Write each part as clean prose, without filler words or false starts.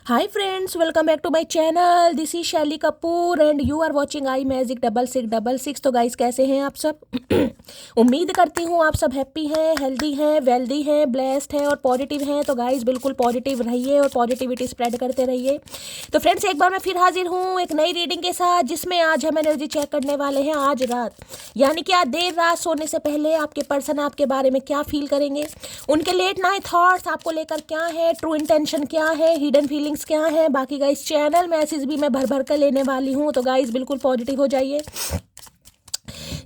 Hi friends, welcome back to my channel. This is Shaily Kapoor and you are watching I magic 6666। तो guys कैसे हैं आप सब? उम्मीद करती हूँ आप सब हैप्पी हैं, हेल्दी हैं, वेल्दी हैं, ब्लेस्ड हैं और पॉजिटिव हैं। तो गाइस बिल्कुल पॉजिटिव रहिए और पॉजिटिविटी स्प्रेड करते रहिए। तो फ्रेंड्स एक बार मैं फिर हाजिर हूँ एक नई रीडिंग के साथ, जिसमें आज हम एनर्जी चेक करने वाले हैं आज रात, यानी कि आज देर रात सोने से पहले आपके पर्सन आपके बारे में क्या फील करेंगे, उनके लेट नाइट थॉट्स आपको लेकर क्या है, ट्रू इंटेंशन क्या है, हिडन फीलिंग्स क्या है। बाकी गाइस चैनल मैसेज भी मैं भर भर कर लेने वाली हूँ, तो गाइस बिल्कुल पॉजिटिव हो जाइए।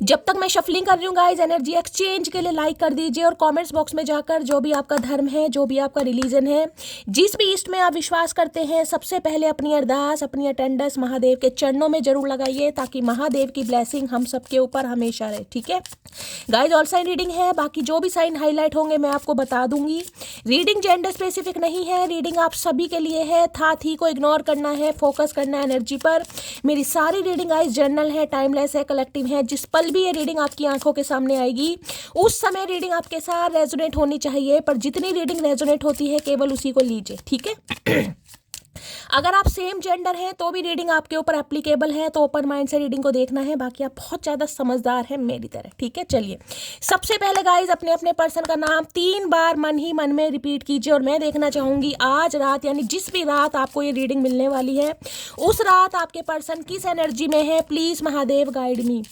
जब तक मैं शफलिंग कर रही हूँ गाइस, एनर्जी एक्सचेंज के लिए लाइक कर दीजिए और कमेंट्स बॉक्स में जाकर जो भी आपका धर्म है, जो भी आपका रिलीजन है, जिस भी ईस्ट में आप विश्वास करते हैं, सबसे पहले अपनी अरदास, अपनी अटेंडेंस महादेव के चरणों में जरूर लगाइए, ताकि महादेव की ब्लेसिंग हम सबके ऊपर हमेशा रहे। ठीक है गाइस, ऑल साइन रीडिंग है, बाकी जो भी साइन हाईलाइट होंगे मैं आपको बता दूंगी। रीडिंग जेंडर स्पेसिफिक नहीं है, रीडिंग आप सभी के लिए है। था थी को इग्नोर करना है, फोकस करना है एनर्जी पर। मेरी सारी रीडिंग गाइस जर्नल है, टाइमलेस है, कलेक्टिव है। जिस पल भी ये रीडिंग आपकी आंखों के सामने आएगी उस समय रीडिंग आपके साथ रेजोनेट होनी चाहिए, पर जितनी रीडिंग रेजोनेट होती है केवल उसी को लीजिए। ठीक है अगर आप सेम जेंडर हैं तो भी रीडिंग आपके ऊपर एप्लीकेबल है, तो ओपन माइंड से रीडिंग को देखना है। बाकी आप बहुत ज़्यादा समझदार हैं मेरी तरह। ठीक है, चलिए सबसे पहले गाइज अपने अपने पर्सन का नाम 3 बार मन ही मन में रिपीट कीजिए, और मैं देखना चाहूँगी आज रात, यानी जिस भी रात आपको ये रीडिंग मिलने वाली है, उस रात आपके पर्सन किस एनर्जी में है। प्लीज़ महादेव गाइड मी।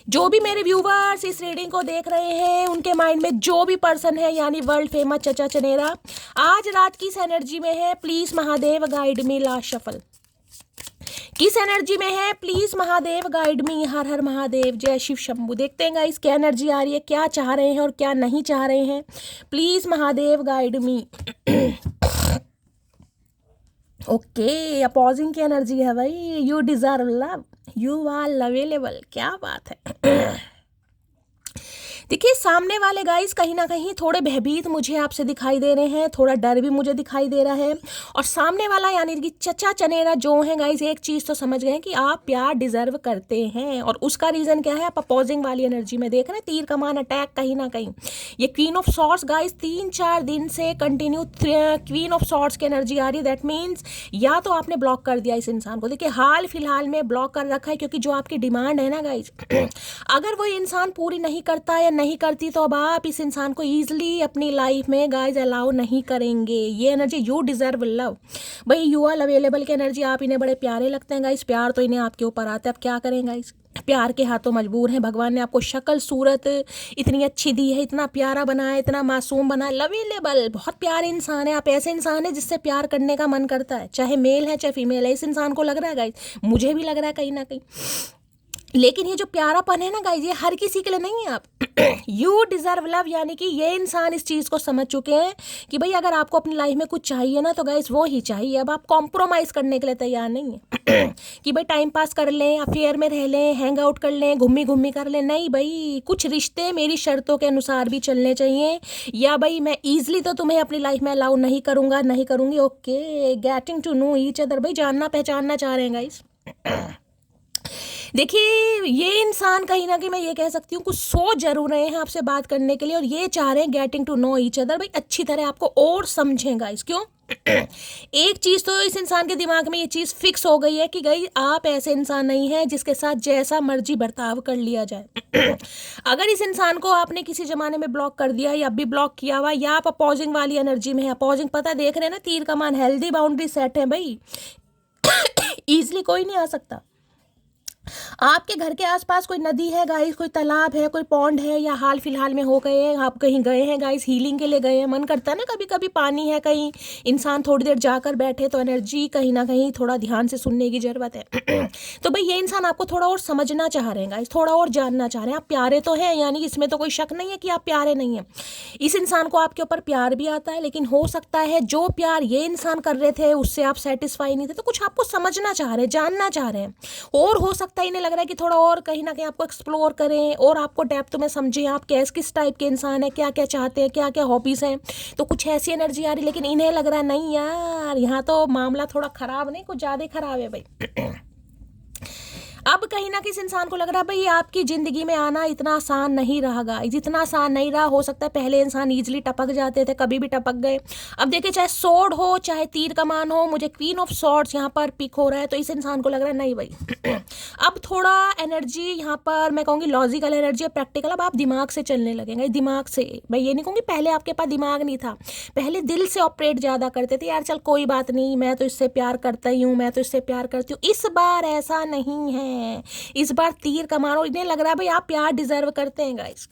जो भी मेरे व्यूवर्स इस रीडिंग को देख रहे हैं, उनके माइंड में जो भी पर्सन है, यानी वर्ल्ड फेमस चचा चनेरा, आज रात किस एनर्जी में है, please Mahadev guide me. Last shuffle किस एनर्जी में है, प्लीज महादेव गाइड मी। हर हर महादेव, जय शिव शंभू। देखते हैं गाइस क्या एनर्जी आ रही है, क्या चाह रहे हैं और क्या नहीं चाह रहे हैं। Please Mahadev guide me. Okay, opposing की एनर्जी है भाई। You deserve love, you are lovable. क्या बात है। देखिए सामने वाले गाइस कहीं ना कहीं थोड़े भयभीत मुझे आपसे दिखाई दे रहे हैं, थोड़ा डर भी मुझे दिखाई दे रहा है। और सामने वाला यानी कि चचा चनेरा जो है गाइस, एक चीज़ तो समझ गए कि आप प्यार डिजर्व करते हैं, और उसका रीज़न क्या है, आप अपोजिंग वाली एनर्जी में देख रहे हैं, तीर कमान अटैक। कहीं ना कहीं ये क्वीन ऑफ सॉर्ड्स गाइस 3-4 दिन से कंटिन्यू क्वीन ऑफ सॉर्ड्स की एनर्जी आ रही है। दैट मीन्स या तो आपने ब्लॉक कर दिया इस इंसान को, देखिए हाल फिलहाल में ब्लॉक कर रखा है, क्योंकि जो आपकी डिमांड है ना गाइस, अगर वो इंसान पूरी नहीं करता या नहीं करती, तो अब आप इस इंसान को ईजिली अपनी लाइफ में गाइज अलाउ नहीं करेंगे। ये एनर्जी यू डिजर्व लव भाई, यू आर अवेलेबल की एनर्जी। आप इन्हें बड़े प्यारे लगते हैं गाइज, प्यार तो इन्हें आपके ऊपर आता है। अब क्या करें गाइज, प्यार के हाथों मजबूर हैं। भगवान ने आपको शक्ल सूरत इतनी अच्छी दी है, इतना प्यारा बनाया, इतना मासूम बनाया, लवेलेबल, बहुत प्यारे इंसान है। आप ऐसे इंसान है जिससे प्यार करने का मन करता है, चाहे मेल है चाहे फीमेल है। इस इंसान को लग रहा है गाइज, मुझे भी लग रहा है कहीं ना कहीं। लेकिन ये जो प्यारापन है ना गाइज, ये हर किसी के लिए नहीं है। आप यू डिजर्व लव, यानी कि ये इंसान इस चीज़ को समझ चुके हैं कि भाई अगर आपको अपनी लाइफ में कुछ चाहिए ना, तो गाइज वो ही चाहिए। अब आप कॉम्प्रोमाइज़ करने के लिए तैयार नहीं है कि भाई टाइम पास कर लें, अफेयर में रह लें, हैंग आउट कर लें, घूमी घूमी कर लें। नहीं भाई, कुछ रिश्ते मेरी शर्तों के अनुसार भी चलने चाहिए, या भाई मैं ईजिली तो तुम्हें अपनी लाइफ में अलाउ नहीं करूँगा, नहीं करूँगी। Okay, getting to know each other, भाई जानना पहचानना चाह रहे हैं गाइज। देखिए ये इंसान कहीं ना कहीं मैं ये कह सकती हूँ कुछ सोच जरूर रहे हैं आपसे बात करने के लिए, और ये चाह रहे हैं getting to know each other, भाई अच्छी तरह आपको और समझें गाइस। क्यों? एक चीज़ तो इस इंसान के दिमाग में ये चीज़ फिक्स हो गई है कि गई आप ऐसे इंसान नहीं हैं जिसके साथ जैसा मर्जी बर्ताव कर लिया जाए। अगर इस इंसान को आपने किसी ज़माने में ब्लॉक कर दिया या अभी ब्लॉक किया हुआ, या आप अपोजिंग वाली एनर्जी में है, अपोजिंग पता देख रहे हैं ना, तीर कमान, हेल्दी बाउंड्री सेट है भाई। ईजिली कोई नहीं आ सकता। आपके घर के आसपास कोई नदी है गाइस, कोई तालाब है, कोई पॉन्ड है, या हाल फिलहाल में हो गए हैं, आप कहीं गए हैं गाइस, हीलिंग के लिए गए हैं, मन करता है ना कभी कभी पानी है कहीं, इंसान थोड़ी देर जाकर बैठे, तो एनर्जी कहीं ना कहीं थोड़ा ध्यान से सुनने की ज़रूरत है। तो भाई ये इंसान आपको थोड़ा और समझना चाह रहे हैं गाइस, थोड़ा और जानना चाह रहे हैं। आप प्यारे तो हैं, यानी इसमें तो कोई शक नहीं है कि आप प्यारे नहीं हैं। इस इंसान को आपके ऊपर प्यार भी आता है, लेकिन हो सकता है जो प्यार ये इंसान कर रहे थे उससे आप सेटिस्फाई नहीं थे, तो कुछ आपको समझना चाह रहे हैं, जानना चाह रहे हैं। और हो सकता है इन्हें लग रहा है कि थोड़ा और कहीं ना कहीं आपको एक्सप्लोर करें और आपको डेप्थ में समझें, आप किस टाइप के इंसान है, क्या क्या चाहते हैं, क्या क्या हॉबीज़ हैं। तो कुछ ऐसी एनर्जी आ रही, लेकिन इन्हें लग रहा है नहीं यार, यहाँ तो मामला थोड़ा ख़राब नहीं, कुछ ज़्यादा ख़राब है भाई। अब कहीं ना किसी इंसान को लग रहा है भाई आपकी ज़िंदगी में आना इतना आसान नहीं रहा गाइस, इतना आसान नहीं रहा। हो सकता है पहले इंसान ईजिली टपक जाते थे, कभी भी टपक गए। अब देखिए चाहे सोर्ड हो चाहे तीर कमान हो, मुझे क्वीन ऑफ सॉर्ड्स यहाँ पर पिक हो रहा है, तो इस इंसान को लग रहा है नहीं भाई अब थोड़ा एनर्जी यहाँ पर मैं कहूँगी लॉजिकल एनर्जी है, प्रैक्टिकल। अब आप दिमाग से चलने लगेंगे, दिमाग से। मैं ये नहीं कहूँगी पहले आपके पास दिमाग नहीं था, पहले दिल से ऑपरेट ज़्यादा करते थे, यार चल कोई बात नहीं, मैं तो इससे प्यार करता ही हूँ, मैं तो इससे प्यार करती हूँ। इस बार ऐसा नहीं है, इस बार तीर कमानो। इन्हें लग रहा है भाई आप प्यार डिजर्व करते हैं गाइस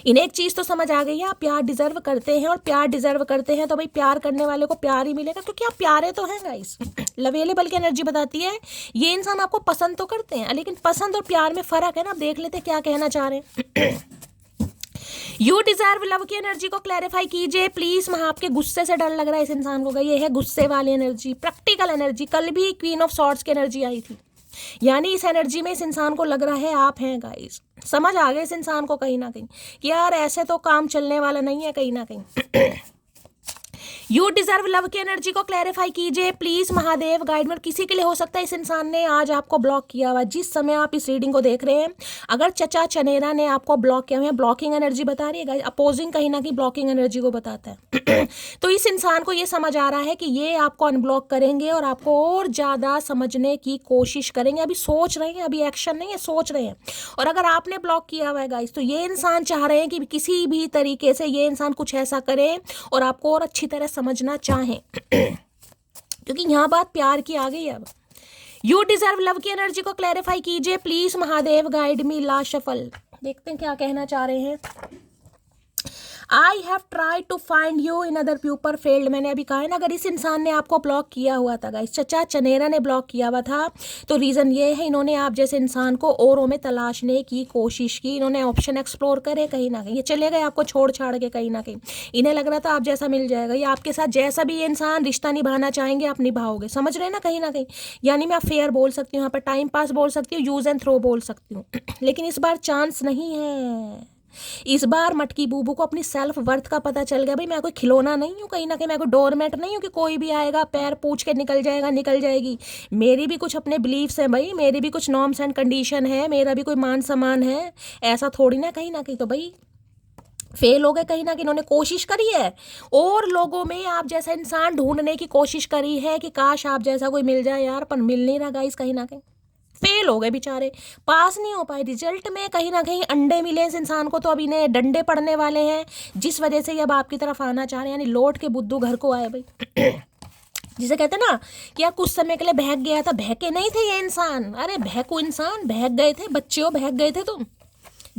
इन्हें एक चीज़ तो समझ आ गई है, आप प्यार डिजर्व करते हैं, और प्यार डिजर्व करते हैं तो भाई प्यार करने वाले को प्यार ही मिलेगा, क्योंकि आप प्यारे तो हैं गाइस। लवेलेबल की एनर्जी बताती है ये इंसान आपको पसंद तो करते हैं, लेकिन पसंद और प्यार में फ़र्क है ना। आप देख लेते क्या कहना चाह रहे हैं। यू डिजर्व लव की एनर्जी को क्लैरिफाई कीजिए प्लीज। वहाँ आपके गुस्से से डर लग रहा है इस इंसान को, ये है गुस्से वाली एनर्जी, प्रैक्टिकल एनर्जी। कल भी क्वीन ऑफ सॉर्ड्स की एनर्जी आई थी, यानी इस एनर्जी में इस इंसान को लग रहा है आप हैं गाइस। समझ आ गए इस इंसान को कहीं ना कहीं कि यार ऐसे तो काम चलने वाला नहीं है कहीं ना कहीं। यू डिजर्व लव की एनर्जी को क्लैरिफाई कीजिए प्लीज महादेव गाइड में। किसी के लिए हो सकता है इस इंसान ने आज आपको ब्लॉक किया हुआ, जिस समय आप इस रीडिंग को देख रहे हैं। अगर चचा चनेरा ने आपको ब्लॉक किया हुआ है, ब्लॉकिंग एनर्जी बता रही है गाइस, अपोजिंग कहीं ना कहीं ब्लॉकिंग एनर्जी को बताता है तो इस इंसान को ये समझ आ रहा है कि ये आपको अनब्लॉक करेंगे और आपको और ज़्यादा समझने की कोशिश करेंगे। अभी सोच रहे हैं, अभी एक्शन नहीं है, सोच रहे हैं। और अगर आपने ब्लॉक किया हुआ है गाइस, तो ये इंसान चाह रहे हैं कि किसी भी तरीके से ये इंसान कुछ ऐसा करे और आपको और अच्छी तरह समझना चाहें क्योंकि यहाँ बात प्यार की आ गई है। अब यू डिजर्व लव की एनर्जी को क्लैरिफाई कीजिए please Mahadev guide me. Last shuffle देखते हैं क्या कहना चाह रहे हैं। I have tried to find you in other people failed. मैंने अभी कहा है ना, अगर इस इंसान ने आपको ब्लॉक किया हुआ था गाइस, चचा चनेरा ने ब्लॉक किया हुआ था, तो रीज़न ये है इन्होंने आप जैसे इंसान को औरों में तलाशने की कोशिश की, इन्होंने ऑप्शन एक्सप्लोर करे कहीं ना कहीं, ये चले गए आपको छोड़ छाड़ के कहीं ना कहीं। इन्हें लग रहा था आप जैसा मिल जाएगा, ये आपके साथ जैसा भी ये इंसान रिश्ता निभाना चाहेंगे आप निभाओगे, समझ रहे हैं ना कहीं ना कहीं। यानी मैं अफेयर बोल सकती हूँ यहाँ पर, टाइम पास बोल सकती हूँ, यूज़ एंड थ्रो बोल सकती हूँ लेकिन इस बार चांस नहीं है। इस बार मटकी बूबू को अपनी सेल्फ वर्थ का पता चल गया, भाई मैं कोई खिलौना नहीं हूँ कहीं ना कहीं, मैं कोई डोरमेट नहीं हूँ कि कोई भी आएगा पैर पूछ के निकल जाएगा निकल जाएगी। मेरी भी कुछ अपने बिलीव्स हैं भाई, मेरी भी कुछ नॉर्म्स एंड कंडीशन है, मेरा भी कोई मान सम्मान है, ऐसा थोड़ी ना कहीं ना कहीं। तो भाई फेल हो गए कहीं ना कहीं। इन्होंने कोशिश करी है और लोगों में आप जैसा इंसान ढूंढने की कोशिश करी है कि काश आप जैसा कोई मिल जाए यार, पर मिल नहीं रहा गाइस, कहीं ना कहीं फेल हो गए बेचारे, पास नहीं हो पाए। रिजल्ट में कहीं ना कहीं अंडे मिले इस इंसान को, तो अब इन्हें डंडे पड़ने वाले हैं, जिस वजह से ये अब आपकी तरफ आना चाह रहे हैं, यानी लौट के बुद्धू घर को आए भाई जिसे कहते हैं ना कि यार कुछ समय के लिए बहक गया था, बहके नहीं थे ये इंसान, अरे बहकू इंसान, बहक गए थे बच्चे, बहक गए थे तुम।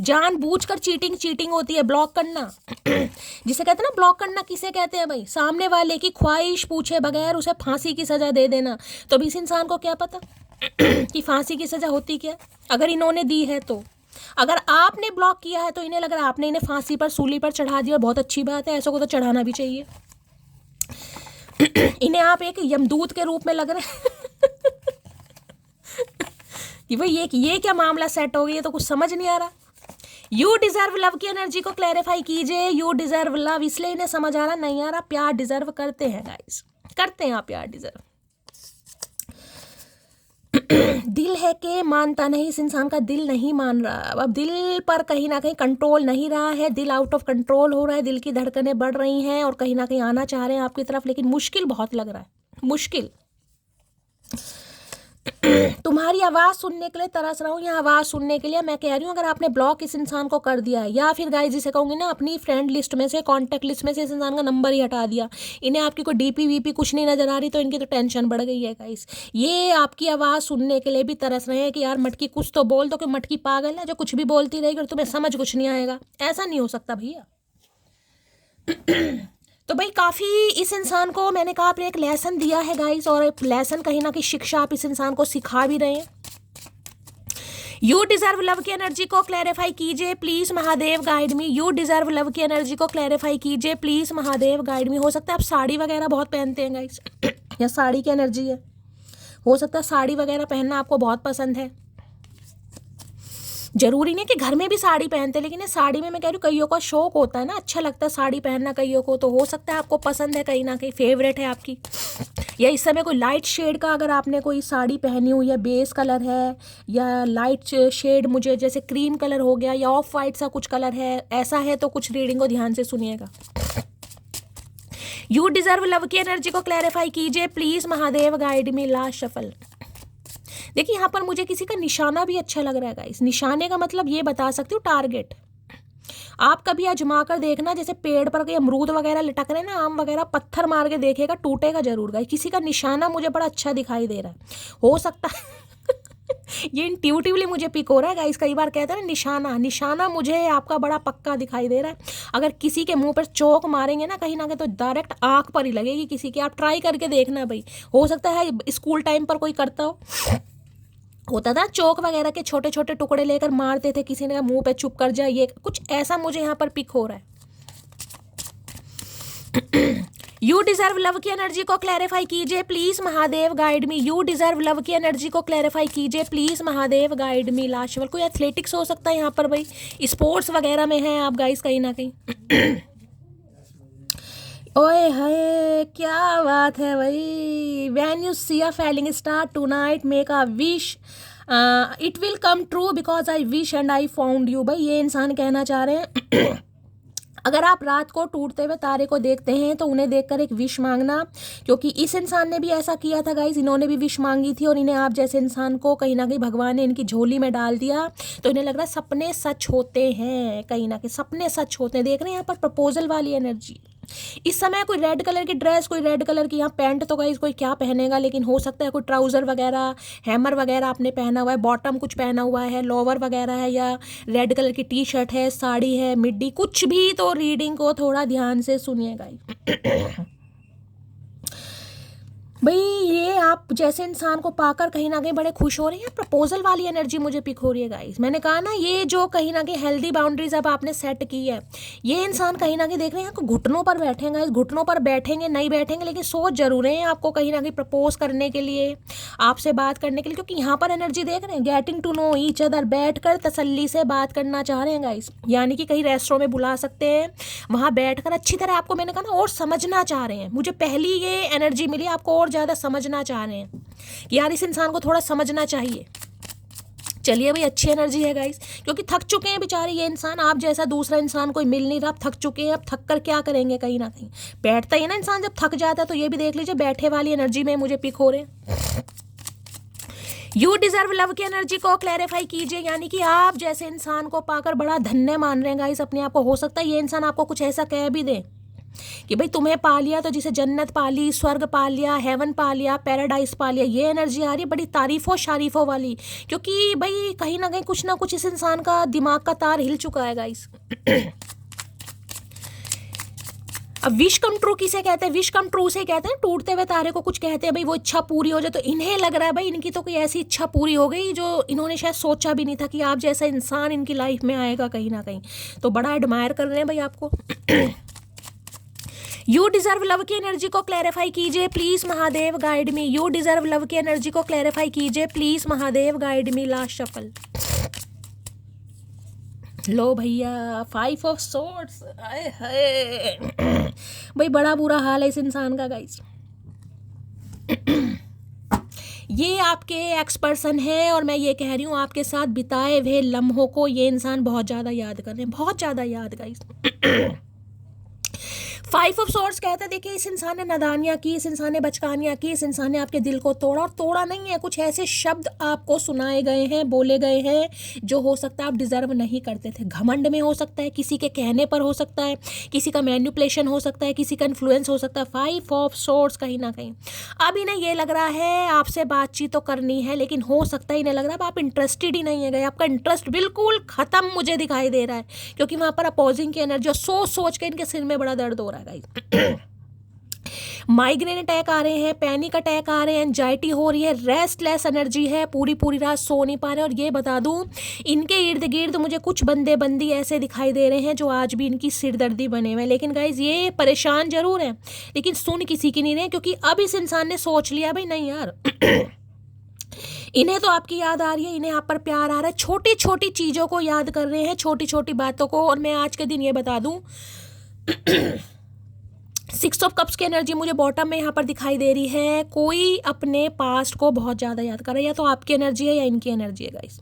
जानबूझकर चीटिंग होती है, ब्लॉक करना जिसे कहते हैं ना, ब्लॉक करना किसे कहते हैं भाई, सामने वाले की ख्वाहिश पूछे बगैर उसे फांसी की सजा दे देना। तो अभी इस इंसान को क्या पता कि फांसी की सजा होती क्या, अगर इन्होंने दी है तो। अगर आपने ब्लॉक किया है तो इन्हें लग रहा है आपने इन्हें फांसी पर सूली पर चढ़ा दिया, बहुत अच्छी बात है, ऐसा को तो चढ़ाना भी चाहिए इन्हें आप एक यमदूत के रूप में लग रहे हैं कि भाई ये क्या मामला सेट हो गया, तो कुछ समझ नहीं आ रहा। यू डिजर्व लव की एनर्जी को क्लैरिफाई कीजिए। यू डिजर्व लव, इसलिए इन्हें समझ आ रहा नहीं आ रहा, प्यार डिजर्व करते हैं गाइस, करते हैं आप प्यार डिजर्व दिल है कि मानता नहीं, इस इंसान का दिल नहीं मान रहा। अब दिल पर कहीं ना कहीं कंट्रोल नहीं रहा है, दिल आउट ऑफ कंट्रोल हो रहा है, दिल की धड़कनें बढ़ रही हैं और कहीं ना कहीं आना चाह रहे हैं आपकी तरफ, लेकिन मुश्किल बहुत लग रहा है, मुश्किल। तुम्हारी आवाज़ सुनने के लिए तरस रहा हूँ, यहाँ आवाज़ सुनने के लिए मैं कह रही हूँ। अगर आपने ब्लॉक इस इंसान को कर दिया है, या फिर गाइस जिसे कहूँगी ना अपनी फ्रेंड लिस्ट में से, कॉन्टैक्ट लिस्ट में से इस इंसान का नंबर ही हटा दिया, इन्हें आपकी कोई डीपी वीपी कुछ नहीं नजर आ रही, तो इनकी तो टेंशन बढ़ गई है गाइस। ये आपकी आवाज़ सुनने के लिए भी तरस रहे हैं कि यार मटकी कुछ तो बोल दो, कि मटकी पागल है जो कुछ भी बोलती रहेगी और तुम्हें समझ कुछ नहीं आएगा, ऐसा नहीं हो सकता भैया तो भाई काफ़ी इस इंसान को मैंने कहा आपने एक लेसन दिया है गाइस, और एक लेसन कहीं ना कहीं शिक्षा आप इस इंसान को सिखा भी रहे हैं। यू डिजर्व लव की एनर्जी को क्लैरिफाई कीजिए please Mahadev guide me. You deserve love की एनर्जी को क्लैरिफाई कीजिए प्लीज महादेव गाइड मी। हो सकता है आप साड़ी वगैरह बहुत पहनते हैं गाइस या साड़ी की एनर्जी है, हो सकता है साड़ी वगैरह पहनना आपको बहुत पसंद है। जरूरी नहीं कि घर में भी साड़ी पहनते, लेकिन ये साड़ी में मैं कह रही हूँ कईयों का शौक होता है ना, अच्छा लगता है साड़ी पहनना कईयों को, तो हो सकता है आपको पसंद है, कहीं ना कहीं फेवरेट है आपकी। या इस समय कोई लाइट शेड का अगर आपने कोई साड़ी पहनी हुई है, बेस कलर है या लाइट शेड मुझे जैसे क्रीम कलर हो गया या ऑफ वाइट सा कुछ कलर है, ऐसा है तो कुछ रीडिंग को ध्यान से सुनिएगा। यू डिजर्व लव की एनर्जी को क्लैरिफाई कीजिए please Mahadev, guide me last shuffle. देखिए यहाँ पर मुझे किसी का निशाना भी अच्छा लग रहा है गाइस। निशाने का मतलब ये बता सकती हूँ टारगेट। आप कभी आजमा कर देखना, जैसे पेड़ पर कोई अमरूद वगैरह लटक रहे हैं ना, आम वगैरह, पत्थर मार के देखिएगा, टूटेगा जरूर गाइस। किसी का निशाना मुझे बड़ा अच्छा दिखाई दे रहा है, हो सकता है ये इंट्यूटिवली मुझे पिक हो रहा है गाइस। कई बार कहते हैं ना निशाना मुझे आपका बड़ा पक्का दिखाई दे रहा है। अगर किसी के मुंह पर चोक मारेंगे ना कहीं ना कहीं तो डायरेक्ट आंख पर ही लगेगी किसी की। आप ट्राई करके देखना भाई, हो सकता है स्कूल टाइम पर कोई करता हो, होता था चौक वगैरह के छोटे छोटे टुकड़े लेकर मारते थे, किसी ने मुंह पे चुप कर जाए, ये कुछ ऐसा मुझे यहाँ पर पिक हो रहा है। यू डिजर्व लव की एनर्जी को क्लैरिफाई कीजिए please Mahadev, guide me. You deserve love की एनर्जी को क्लैरिफाई कीजिए please Mahadev, guide me last shuffle. कोई एथलेटिक्स हो सकता है यहाँ पर भाई, स्पोर्ट्स वगैरह में है आप गाइस कहीं ना कहीं। ओए हाय क्या बात है भाई। When you see a falling star tonight make a wish, it will come true because I wish and I found you. भाई ये इंसान कहना चाह रहे हैं अगर आप रात को टूटते हुए तारे को देखते हैं तो उन्हें देखकर एक विश मांगना, क्योंकि इस इंसान ने भी ऐसा किया था गाइज। इन्होंने भी विश मांगी थी और इन्हें आप जैसे इंसान को कहीं ना कहीं भगवान ने इनकी झोली में डाल दिया, तो इन्हें लग रहा है सपने सच होते हैं, कहीं ना कहीं सपने सच होते हैं। देख रहे हैं यहाँ पर प्रपोजल वाली एनर्जी। इस समय कोई रेड कलर की ड्रेस, कोई रेड कलर की यहाँ पैंट तो गाइस कोई क्या पहनेगा, लेकिन हो सकता है कोई ट्राउज़र वगैरह, हैमर वगैरह आपने पहना हुआ है, बॉटम कुछ पहना हुआ है, लोअर वगैरह है, या रेड कलर की टी शर्ट है, साड़ी है, मिड्डी, कुछ भी। तो रीडिंग को थोड़ा ध्यान से सुनिएगा भाई। ये आप जैसे इंसान को पाकर कहीं ना कहीं बड़े खुश हो रहे हैं। प्रपोजल वाली एनर्जी मुझे पिक हो रही है गाइस। मैंने कहा ना, ये जो कहीं ना कहीं हेल्दी बाउंड्रीज अब आपने सेट की है, ये इंसान कहीं ना कहीं देख रहे हैं आपको घुटनों पर बैठेंगे गाइस। घुटनों पर बैठेंगे नहीं बैठेंगे, लेकिन सोच जरूर है आपको कहीं ना कहीं प्रपोज करने के लिए, आपसे बात करने के लिए, क्योंकि यहाँ पर एनर्जी देख रहे हैं getting to know each other, बैठ कर तसल्ली से बात करना चाह रहे हैं गाइस। यानी कि कहीं रेस्टोरेंट में बुला सकते हैं, वहाँ बैठ कर अच्छी तरह आपको, मैंने कहा ना, और समझना चाह रहे हैं। मुझे पहली ये एनर्जी मिली, आपको और ज़्यादा समझना चाह रहे हैं कि यार इस इंसान को थोड़ा समझना चाहिए। चलिए भाई, अच्छी एनर्जी है गाइस, क्योंकि थक चुके हैं बेचारे ये इंसान। आप जैसा दूसरा इंसान कोई मिल नहीं रहा, आप थक चुके हैं। अब थक कर क्या करेंगे, कहीं ना कहीं बैठता ही ना इंसान जब थक जाता है। तो ये भी देख लीजिए, बैठे वाली एनर्जी में मुझे पिक हो रहे हैं। यू डिजर्व लव की एनर्जी को क्लैरिफाई कीजिए, यानी कि आप जैसे इंसान को पाकर बड़ा धन्य मान रहे हैं गाइस अपने आप को। हो सकता है ये इंसान आपको कुछ ऐसा कह भी दे कि भाई तुम्हें पा लिया तो जिसे जन्नत पा ली, स्वर्ग पा लिया, हेवन पा लिया, पैराडाइज पा लिया। ये एनर्जी आ रही है बड़ी तारीफों शारीफों वाली, क्योंकि भाई कहीं ना कुछ इस इंसान का दिमाग का तार हिल चुका है गाइस। अब विश कम ट्रू किसे कहते हैं? विश कम ट्रू से कहते हैं टूटते हुए तारे को कुछ कहते हैं भाई, वो इच्छा पूरी हो जाए। तो इन्हें लग रहा है भाई इनकी तो कोई ऐसी इच्छा पूरी हो गई जो इन्होंने शायद सोचा भी नहीं था कि आप जैसा इंसान इनकी लाइफ में आएगा कहीं ना कहीं। तो बड़ा एडमायर कर रहे हैं भाई आपको। यू डिजर्व लव की एनर्जी को क्लैरिफाई कीजिए please Mahadev, guide me. You deserve love की एनर्जी को क्लैरिफाई कीजिए please Mahadev, guide me last shuffle. लो भैया, 5 ऑफ सोर्ड्स। भाई बड़ा बुरा हाल है इस इंसान का गाइस। ये आपके एक्स पर्सन है और मैं ये कह रही हूँ आपके साथ बिताए हुए लम्हों को ये इंसान बहुत ज़्यादा याद कर रहे हैं, बहुत ज़्यादा याद गाइस। 5 ऑफ सोर्ड्स कहते हैं, देखिए इस इंसान ने नादानियाँ की, इस इंसान ने बचकानियाँ की, इस इंसान ने आपके दिल को तोड़ा। और तोड़ा नहीं है, कुछ ऐसे शब्द आपको सुनाए गए हैं, बोले गए हैं जो हो सकता है आप डिजर्व नहीं करते थे। घमंड में हो सकता है, किसी के कहने पर हो सकता है, किसी का मैनिपुलेशन हो सकता है, किसी का इन्फ्लुएंस हो सकता है। 5 ऑफ सोर्ड्स कहीं ना कहीं अब इन्हें ये लग रहा है आपसे बातचीत तो करनी है, लेकिन हो सकता है इन्हें लग रहा है आप इंटरेस्टेड ही नहीं है गए। आपका इंटरेस्ट बिल्कुल खत्म मुझे दिखाई दे रहा है, क्योंकि वहाँ पर अपोजिंग की एनर्जी सोच के इनके सिर में बड़ा दर्द हो रहा है। माइग्रेन अटैक आ रहे हैं, पैनिक अटैक आ रहे हैं, एंजाइटी हो रही है, रेस्टलेस एनर्जी है, पूरी रात सो नहीं पा रहे। और ये बता दूं, इनके इर्द गिर्द मुझे कुछ बंदे बंदी ऐसे दिखाई दे रहे हैं जो आज भी इनकी सिरदर्दी बने हुए हैं। लेकिन गाइज ये परेशान जरूर हैं, लेकिन सुन किसी की नहीं रहे, क्योंकि अब इस इंसान ने सोच लिया भाई नहीं यार, इन्हें तो आपकी याद आ रही है, इन्हें आप पर प्यार आ रहा है। छोटी छोटी चीज़ों को याद कर रहे हैं, छोटी छोटी बातों को। और मैं आज के दिन ये बता दूं सिक्स ऑफ कप्स की एनर्जी मुझे बॉटम में यहाँ पर दिखाई दे रही है। कोई अपने पास्ट को बहुत ज़्यादा याद कर रहा है, या तो आपकी एनर्जी है या इनकी एनर्जी है गाइस।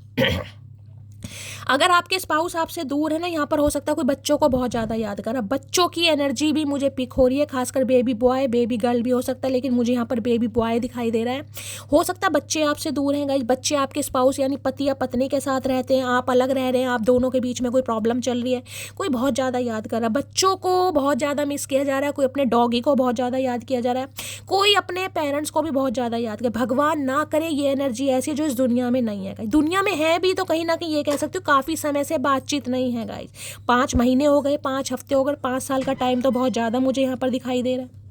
अगर आपके स्पाउस आपसे दूर है ना, यहाँ पर हो सकता है कोई बच्चों को बहुत ज़्यादा याद कर रहा है। बच्चों की एनर्जी भी मुझे पिक हो रही है, खासकर बेबी बॉय, बेबी गर्ल भी हो सकता है, लेकिन मुझे यहाँ पर बेबी बॉय दिखाई दे रहा है। हो सकता है बच्चे आपसे दूर हैं गाइस, बच्चे आपके स्पाउस यानी पति या पत्नी के साथ रहते हैं, आप अलग रह रहे हैं, आप दोनों के बीच में कोई प्रॉब्लम चल रही है, कोई बहुत ज़्यादा याद कर रहा है, बच्चों को बहुत ज़्यादा मिस किया जा रहा है, कोई अपने डॉगी को बहुत ज़्यादा याद किया जा रहा है, कोई अपने पेरेंट्स को भी बहुत ज़्यादा याद करे। भगवान ना करे ये एनर्जी ऐसी जो इस दुनिया में नहीं है। दुनिया में है भी तो कहीं ना कहीं ये कह सकते हो काफ़ी समय से बातचीत नहीं है गाइस। 5 महीने हो गए, 5 हफ्ते हो गए, 5 साल का टाइम तो बहुत ज़्यादा मुझे यहाँ पर दिखाई दे रहा है।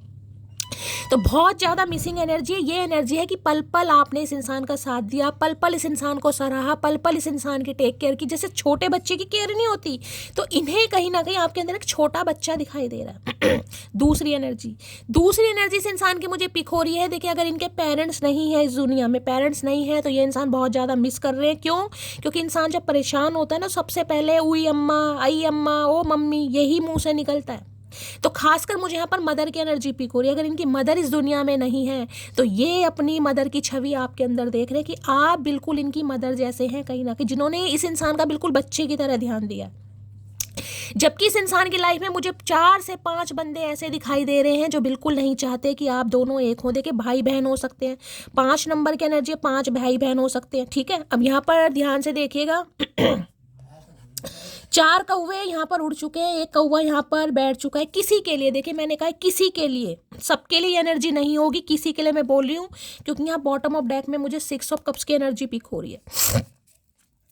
तो बहुत ज़्यादा मिसिंग एनर्जी है। ये एनर्जी है कि पल पल आपने इस इंसान का साथ दिया, पल पल इस इंसान को सराहा, पल पल इस इंसान की टेक केयर की, जैसे छोटे बच्चे की केयर नहीं होती, तो इन्हें कहीं ना कहीं आपके अंदर एक छोटा बच्चा दिखाई दे रहा है। दूसरी एनर्जी इस इंसान की मुझे पिक हो रही है। देखिए, अगर इनके पेरेंट्स नहीं है, इस दुनिया में पेरेंट्स नहीं है, तो ये इंसान बहुत ज़्यादा मिस कर रहे हैं। क्यों? क्योंकि इंसान जब परेशान होता है ना, सबसे पहले उई अम्मा, आई अम्मा, ओ मम्मी, यही मुंह से निकलता है। तो खासकर मुझे यहाँ पर मदर की एनर्जी पिक हो रही है। अगर इनकी मदर इस दुनिया में नहीं है, तो ये अपनी मदर की छवि आपके अंदर देख रहे हैं कि आप बिल्कुल इनकी मदर जैसे हैं कहीं ना कहीं, जिन्होंने इस इंसान का बिल्कुल बच्चे की तरह ध्यान दिया। जबकि इस इंसान की लाइफ में मुझे 4 से 5 बंदे ऐसे दिखाई दे रहे हैं जो बिल्कुल नहीं चाहते कि आप दोनों एक हो। देखिए, भाई बहन हो सकते हैं, 5 नंबर की एनर्जी, 5 भाई बहन हो सकते हैं। ठीक है, अब यहाँ पर ध्यान से देखिएगा। 4 कौवे यहाँ पर उड़ चुके हैं, 1 कौवा यहाँ पर बैठ चुका है। किसी के लिए, देखिए मैंने कहा किसी के लिए, सबके लिए एनर्जी नहीं होगी, किसी के लिए मैं बोल रही हूँ, क्योंकि यहाँ बॉटम ऑफ डेक में मुझे 6 ऑफ कप्स की एनर्जी पिक हो रही है।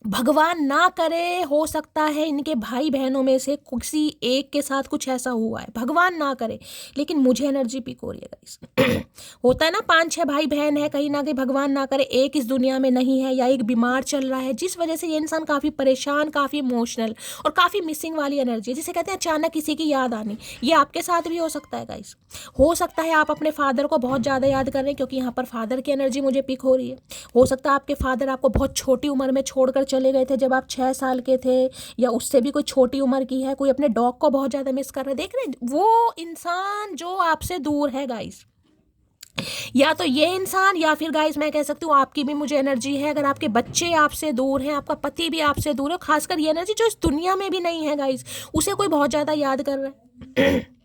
भगवान ना करे, हो सकता है इनके भाई बहनों में से किसी एक के साथ कुछ ऐसा हुआ है, भगवान ना करे, लेकिन मुझे एनर्जी पिक हो रही है गाइस। होता है ना, 5-6 भाई बहन है, कहीं ना कहीं भगवान ना करे एक इस दुनिया में नहीं है, या एक बीमार चल रहा है, जिस वजह से ये इंसान काफ़ी परेशान, काफ़ी इमोशनल और काफ़ी मिसिंग वाली एनर्जी है, जिसे कहते हैं अचानक किसी की याद आनी। ये आपके साथ भी हो सकता है गाइस। हो सकता है आप अपने फादर को बहुत ज़्यादा याद कर रहे हैं, क्योंकि यहाँ पर फादर की एनर्जी मुझे पिक हो रही है। हो सकता है आपके फादर आपको बहुत छोटी उम्र में छोड़कर चले गए थे, जब आप 6 साल के थे, या उससे भी कोई छोटी उम्र की है। कोई अपने डॉग को बहुत ज़्यादा मिस कर रहे हैं। देख रहे हैं, वो इंसान जो आपसे दूर है गाइस, या तो ये इंसान, या फिर गाइस मैं कह सकती हूँ आपकी भी मुझे एनर्जी है। अगर आपके बच्चे आपसे दूर हैं, आपका पति भी आपसे दूर है, खासकर ये एनर्जी जो इस दुनिया में भी नहीं है गाइस, उसे कोई बहुत ज़्यादा याद कर रहा है।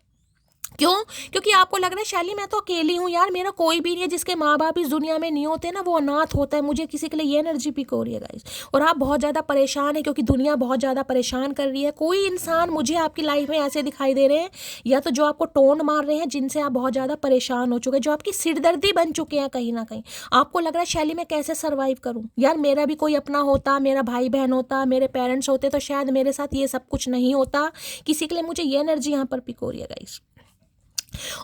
क्यों? क्योंकि आपको लग रहा है शैली मैं तो अकेली हूँ यार, मेरा कोई भी नहीं है। जिसके माँ बाप इस दुनिया में नहीं होते ना, वो अनाथ होता है। मुझे किसी के लिए ये एनर्जी पिक हो रही है गाइस, और आप बहुत ज़्यादा परेशान है, क्योंकि दुनिया बहुत ज़्यादा परेशान कर रही है। कोई इंसान मुझे आपकी लाइफ में ऐसे दिखाई दे रहे हैं, या तो जो आपको टोन मार रहे हैं, जिनसे आप बहुत ज़्यादा परेशान हो चुके हैं, जो आपकी सिरदर्दी बन चुके हैं कहीं ना कहीं। आपको लग रहा है शैली मैं कैसे सर्वाइव करूँ यार, मेरा भी कोई अपना होता, मेरा भाई बहन होता, मेरे पेरेंट्स होते, तो शायद मेरे साथ ये सब कुछ नहीं होता। किसी के लिए मुझे ये एनर्जी यहाँ पर पिक हो रही है गाइस।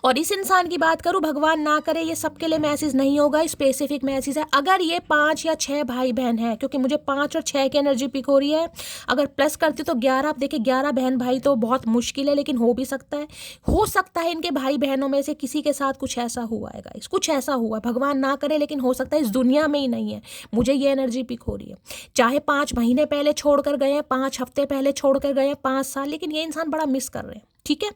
और इस इंसान की बात करूं, भगवान ना करे ये सबके लिए मैसेज नहीं होगा, स्पेसिफिक मैसेज है। अगर ये 5 या 6 भाई बहन है, क्योंकि मुझे 5 और 6 की एनर्जी पिक हो रही है, अगर प्लस करती तो 11। आप देखिए 11 बहन भाई तो बहुत मुश्किल है, लेकिन हो भी सकता है। हो सकता है इनके भाई बहनों में से किसी के साथ कुछ ऐसा हुआ है गाइस, कुछ ऐसा हुआ है, भगवान ना करे, लेकिन हो सकता है इस दुनिया में ही नहीं है। मुझे ये एनर्जी पिक हो रही है। चाहे 5 महीने पहले छोड़ कर गए हैं, 5 हफ्ते पहले छोड़ कर गए हैं, 5 साल, लेकिन ये इंसान बड़ा मिस कर रहे हैं। ठीक है,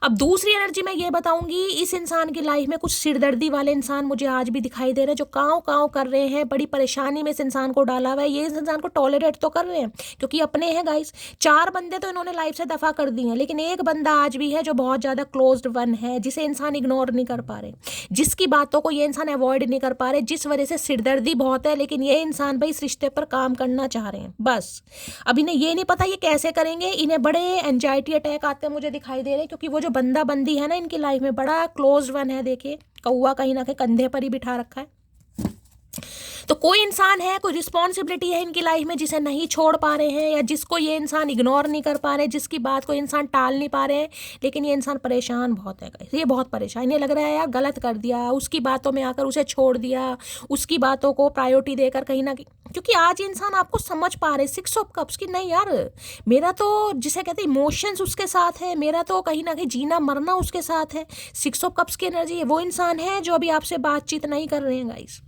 अब दूसरी एनर्जी मैं ये बताऊंगी। इस इंसान की लाइफ में कुछ सिरदर्दी वाले इंसान मुझे आज भी दिखाई दे रहे हैं, जो काँव काँव कर रहे हैं, बड़ी परेशानी में इस इंसान को डाला हुआ है। ये इस इंसान को टॉलरेट तो कर रहे हैं, क्योंकि अपने हैं गाइस। 4 बंदे तो इन्होंने लाइफ से दफा कर दिए हैं, लेकिन एक बंदा आज भी है जो बहुत ज़्यादा क्लोज्ड वन है, जिसे इंसान इग्नोर नहीं कर पा रहे, जिसकी बातों को ये इंसान अवॉइड नहीं कर पा रहे, जिस वजह से सिरदर्दी बहुत है। लेकिन ये इंसान भाई इस रिश्ते पर काम करना चाह रहे हैं बस। अब इन्हें ये नहीं पता ये कैसे करेंगे। इन्हें बड़े एंजाइटी अटैक आते हैं मुझे दिखाई दे रहे हैं, क्योंकि वो जो बंदा बंदी है ना इनकी लाइफ में, बड़ा क्लोज वन है। देखिए कौवा कहीं ना कहीं कंधे पर ही बिठा रखा है। तो कोई इंसान है, कोई रिस्पॉन्सिबिलिटी है इनकी लाइफ में, जिसे नहीं छोड़ पा रहे हैं, या जिसको ये इंसान इग्नोर नहीं कर पा रहे, जिसकी बात को इंसान टाल नहीं पा रहे हैं। लेकिन ये इंसान परेशान बहुत है गाइस, ये बहुत परेशान। इन्हें लग रहा है यार गलत कर दिया, उसकी बातों में आकर उसे छोड़ दिया, उसकी बातों को प्रायोरिटी देकर कहीं ना कहीं। क्योंकि आज ये इंसान आपको समझ पा रहे 6 ऑफ कप्स की, नहीं यार मेरा तो जिसे कहते हैं इमोशंस उसके साथ है, मेरा तो कहीं ना कहीं जीना मरना उसके साथ है। 6 ऑफ कप्स की एनर्जी है। वो इंसान है जो अभी आपसे बातचीत नहीं कर रहे हैं गाइस,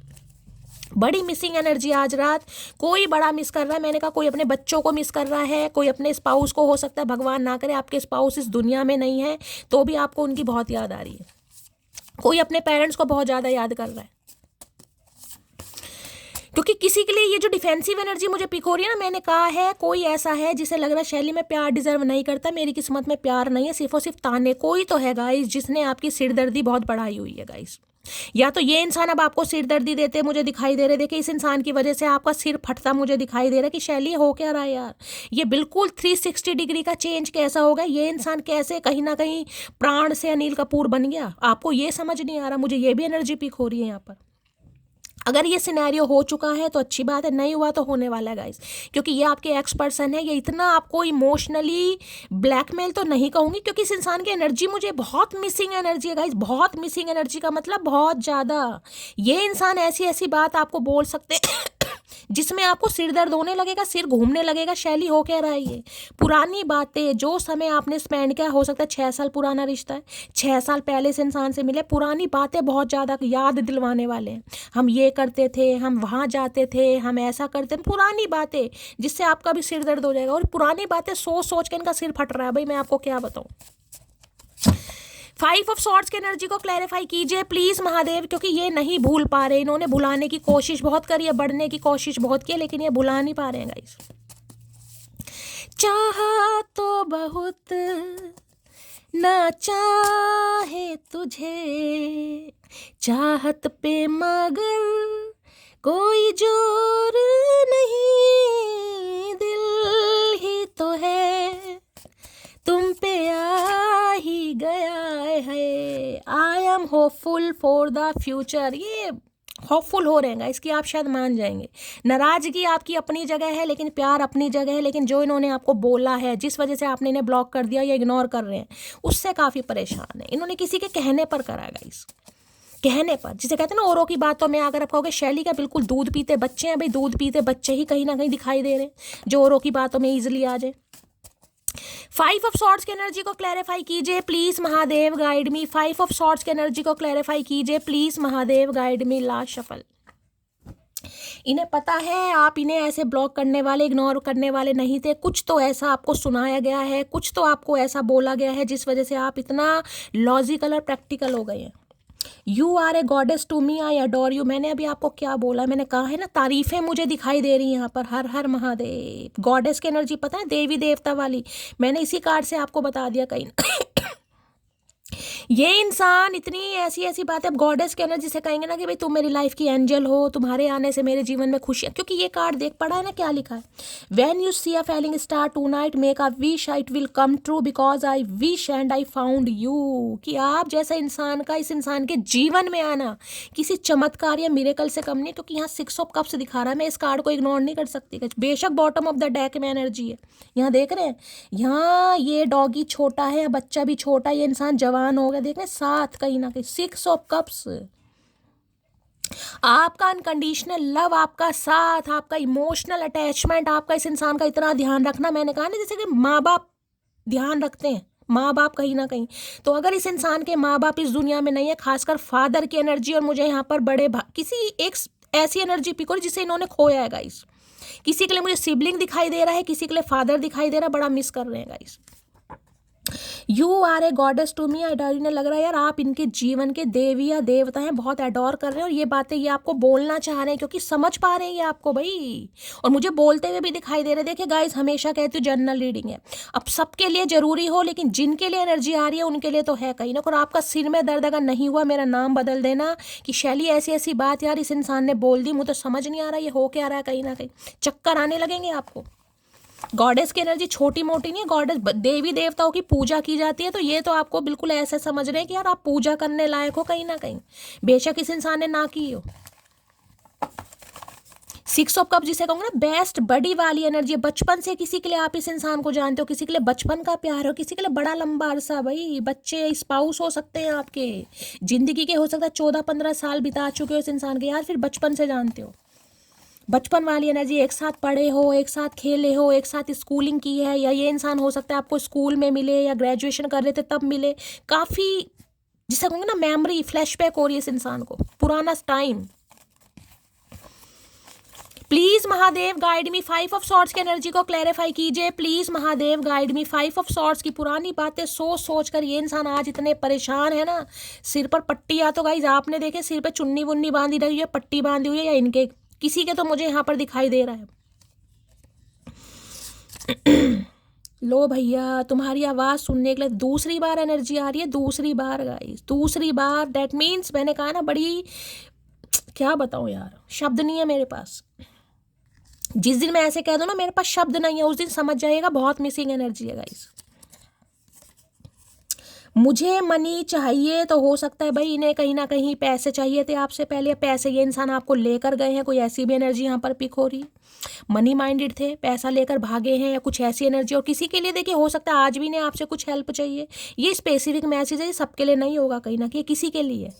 बड़ी मिसिंग एनर्जी आज रात, कोई बड़ा मिस कर रहा है। मैंने कहा कोई अपने बच्चों को मिस कर रहा है, कोई अपने स्पाउस को, हो सकता है भगवान ना करे आपके स्पाउस इस दुनिया में नहीं है तो भी आपको उनकी बहुत याद आ रही है। कोई अपने पेरेंट्स को बहुत ज़्यादा याद कर रहा है, क्योंकि किसी के लिए ये जो डिफेंसिव एनर्जी मुझे पिक हो रही है ना, मैंने कहा है कोई ऐसा है जिसे लग रहा है शैली में प्यार डिजर्व नहीं करता, मेरी किस्मत में प्यार नहीं है, सिर्फ और सिर्फ ताने। कोई तो है गाइस जिसने आपकी सिरदर्दी बहुत बढ़ाई हुई है गाइस। या तो ये इंसान अब आपको सिरदर्दी देते मुझे दिखाई दे रहे, देखिए इस इंसान की वजह से आपका सिर फटता मुझे दिखाई दे रहा है कि शैली हो क्या रहा है यार, ये बिल्कुल 360 डिग्री का चेंज कैसा होगा, ये इंसान कैसे कहीं ना कहीं प्राण से अनिल कपूर बन गया, आपको ये समझ नहीं आ रहा। मुझे ये भी एनर्जी पिक हो रही है यहाँ पर। अगर ये सिनेरियो हो चुका है तो अच्छी बात है, नहीं हुआ तो होने वाला है गाइस, क्योंकि ये आपके एक्स पर्सन है। ये इतना आपको इमोशनली ब्लैकमेल तो नहीं कहूँगी, क्योंकि इस इंसान की एनर्जी मुझे बहुत मिसिंग एनर्जी है गाइस, बहुत मिसिंग एनर्जी का मतलब बहुत ज़्यादा। ये इंसान ऐसी ऐसी बात आपको बोल सकते जिसमें आपको सिर दर्द होने लगेगा, सिर घूमने लगेगा। शैली हो क्या रहा है ये, पुरानी बातें, जो समय आपने स्पेंड किया, हो सकता है 6 साल पुराना रिश्ता है, 6 साल पहले इस इंसान से मिले, पुरानी बातें बहुत ज़्यादा याद दिलवाने वाले हैं। हम ये करते थे, हम वहाँ जाते थे, हम ऐसा करते थे, पुरानी बातें जिससे आपका भी सिर दर्द हो जाएगा। और पुरानी बातें सोच सोच के इनका सिर फट रहा है भाई, मैं आपको क्या बताऊँ। 5 ऑफ सॉर्ड्स की एनर्जी को क्लैरिफाई कीजिए प्लीज महादेव, क्योंकि ये नहीं भूल पा रहे। इन्होंने भुलाने की कोशिश बहुत करी है, बढ़ने की कोशिश बहुत की, लेकिन ये भुला नहीं पा रहे हैं गाइस। चाहा तो बहुत ना चाहे तुझे, चाहत पे मगर कोई जोर नहीं, दिल ही तो है तुम पे आ ही गया है। I am hopeful for the future. ये होपफुल हो रहेगा, इसकी आप शायद मान जाएंगे। नाराजगी आपकी अपनी जगह है, लेकिन प्यार अपनी जगह है। लेकिन जो इन्होंने आपको बोला है, जिस वजह से आपने इन्हें ब्लॉक कर दिया या इग्नोर कर रहे हैं, उससे काफ़ी परेशान है। इन्होंने किसी के कहने पर करा गाइस, कहने पर, जिसे कहते हैं ना औरों की बातों में। अगर आप कहोगे शैली का बिल्कुल दूध पीते बच्चे हैं, भाई दूध पीते बच्चे ही कहीं ना कहीं दिखाई दे रहे हैं जो औरों की बातों में ईजिली आ जाए। 5 ऑफ सॉर्ड्स की एनर्जी को क्लैरिफाई कीजिए please Mahadev, guide me. 5 of swords की एनर्जी को क्लैरिफाई कीजिए please Mahadev, guide me. Last shuffle. इन्हें पता है आप इन्हें ऐसे ब्लॉक करने वाले, इग्नोर करने वाले नहीं थे। कुछ तो ऐसा आपको सुनाया गया है, कुछ तो आपको ऐसा बोला गया है जिस वजह से आप इतना लॉजिकल और प्रैक्टिकल हो गए हैं। You are a goddess to me, I adore you. मैंने अभी आपको क्या बोला, मैंने कहा है ना तारीफें मुझे दिखाई दे रही हैं यहाँ पर। हर हर महादेव। गॉडेस की एनर्जी पता है, देवी देवता वाली, मैंने इसी कार्ड से आपको बता दिया कहीं ये इंसान इतनी ऐसी ऐसी बातें, अब गॉडेस की एनर्जी से कहेंगे ना कि भाई तुम मेरी लाइफ की एंजल हो, तुम्हारे आने से मेरे जीवन में खुशियाँ, क्योंकि ये कार्ड देख पड़ा है ना क्या लिखा है। When you see a falling star tonight make a wish, it will come true because I wish and I found you. कि आप जैसा इंसान का इस इंसान के जीवन में आना किसी चमत्कार या मिरेकल से कम नहीं, क्योंकि यहाँ 6 ऑफ कप्स दिखा रहा है। मैं इस कार्ड को इग्नोर नहीं कर सकती। बेशक बॉटम ऑफ द डेक में एनर्जी है, यहाँ देख रहे हैं, यहाँ ये डॉगी छोटा है, बच्चा भी छोटा, ये इंसान जवान हो गया, देख रहे हैं साथ कहीं ना कहीं 6 ऑफ कप्स। आपका अनकंडीशनल लव, आपका साथ, आपका इमोशनल अटैचमेंट, आपका इस इंसान का इतना ध्यान रखना। मैंने कहा ना जैसे कि माँ बाप ध्यान रखते हैं, माँ बाप कहीं ना कहीं, तो अगर इस इंसान के माँ बाप इस दुनिया में नहीं है, खासकर फादर की एनर्जी, और मुझे यहाँ पर बड़े किसी एक ऐसी एनर्जी पिको जिसे इन्होंने खोया है गाइस। किसी के लिए मुझे सिबलिंग दिखाई दे रहा है, किसी के लिए फादर दिखाई दे रहा है, बड़ा मिस कर रहे हैं guys. You are a goddess to me, adore. ने लग रहा है यार आप इनके जीवन के देवी या देवता हैं, बहुत अडोर कर रहे हैं, और ये बातें ये आपको बोलना चाह रहे हैं क्योंकि समझ पा रहे हैं ये आपको भाई, और मुझे बोलते हुए भी दिखाई दे रहे। देखिए गाइस, हमेशा कहती हूँ जनरल रीडिंग है, अब सबके लिए जरूरी हो, लेकिन जिनके लिए एनर्जी आ रही है उनके लिए तो है कहीं ना। और आपका सिर में दर्द अगर नहीं हुआ, मेरा नाम बदल देना कि शैली ऐसी ऐसी बात यार इस इंसान ने बोल दी, मुझे तो समझ नहीं आ रहा ये हो क्या रहा है, कहीं ना कहीं चक्कर आने लगेंगे आपको। गॉडेस की एनर्जी छोटी मोटी नहीं है, गॉडेस देवी देवताओं की पूजा की जाती है, तो ये तो आपको बिल्कुल ऐसे समझ रहे हैं कि यार आप पूजा करने लायक हो कहीं ना कहीं, बेशक इस इंसान ने ना की हो। 6 ऑफ कप जिसे कहूँगा ना बेस्ट बड़ी वाली एनर्जी, बचपन से किसी के लिए आप इस इंसान को जानते हो, किसी के लिए बचपन का प्यार हो, किसी के लिए बड़ा लंबा अरसा, भाई बच्चे स्पाउस हो सकते हैं आपके जिंदगी के, हो सकता है 14-15 साल बिता चुके हो इस इंसान के, यार फिर बचपन से जानते हो। बचपन वाली एनर्जी, एक साथ पढ़े हो, एक साथ खेले हो, एक साथ स्कूलिंग की है, या ये इंसान हो सकता है आपको स्कूल में मिले या ग्रेजुएशन कर रहे थे तब मिले। काफ़ी जिसे कहूँगे ना मेमोरी फ्लैशबैक हो रही है इस इंसान को, पुराना time. Please Mahadev guide me, 5 of swords की एनर्जी को क्लैरिफाई कीजिए please Mahadev guide me. 5 of swords की पुरानी बातें सोच सोच कर ये इंसान आज इतने परेशान है ना, सिर पर पट्टी, या तो गाइज आपने देखे सिर पे चुन्नी वुन्नी बांधी रही है, पट्टी बांधी हुई है, या इनके किसी के तो मुझे यहाँ पर दिखाई दे रहा है। लो भैया, तुम्हारी आवाज़ सुनने के लिए दूसरी बार एनर्जी आ रही है, दूसरी बार गाइस, दूसरी बार। दैट मीन्स मैंने कहा ना, बड़ी क्या बताऊं यार, शब्द नहीं है मेरे पास। जिस दिन मैं ऐसे कह दूं ना मेरे पास शब्द नहीं है, उस दिन समझ जाइएगा बहुत मिसिंग एनर्जी है गाइस। मुझे मनी चाहिए, तो हो सकता है भाई इन्हें कहीं ना कहीं पैसे चाहिए थे आपसे पहले, पैसे ये इंसान आपको लेकर गए हैं, कोई ऐसी भी एनर्जी यहाँ पर पिक हो रही है। मनी माइंडेड थे, पैसा लेकर भागे हैं, या कुछ ऐसी एनर्जी। और किसी के लिए देखिए हो सकता है आज भी इन्हें आपसे कुछ हेल्प चाहिए। ये स्पेसिफिक मैसेज है, ये सबके लिए नहीं होगा, कहीं ना कहीं किसी के लिए।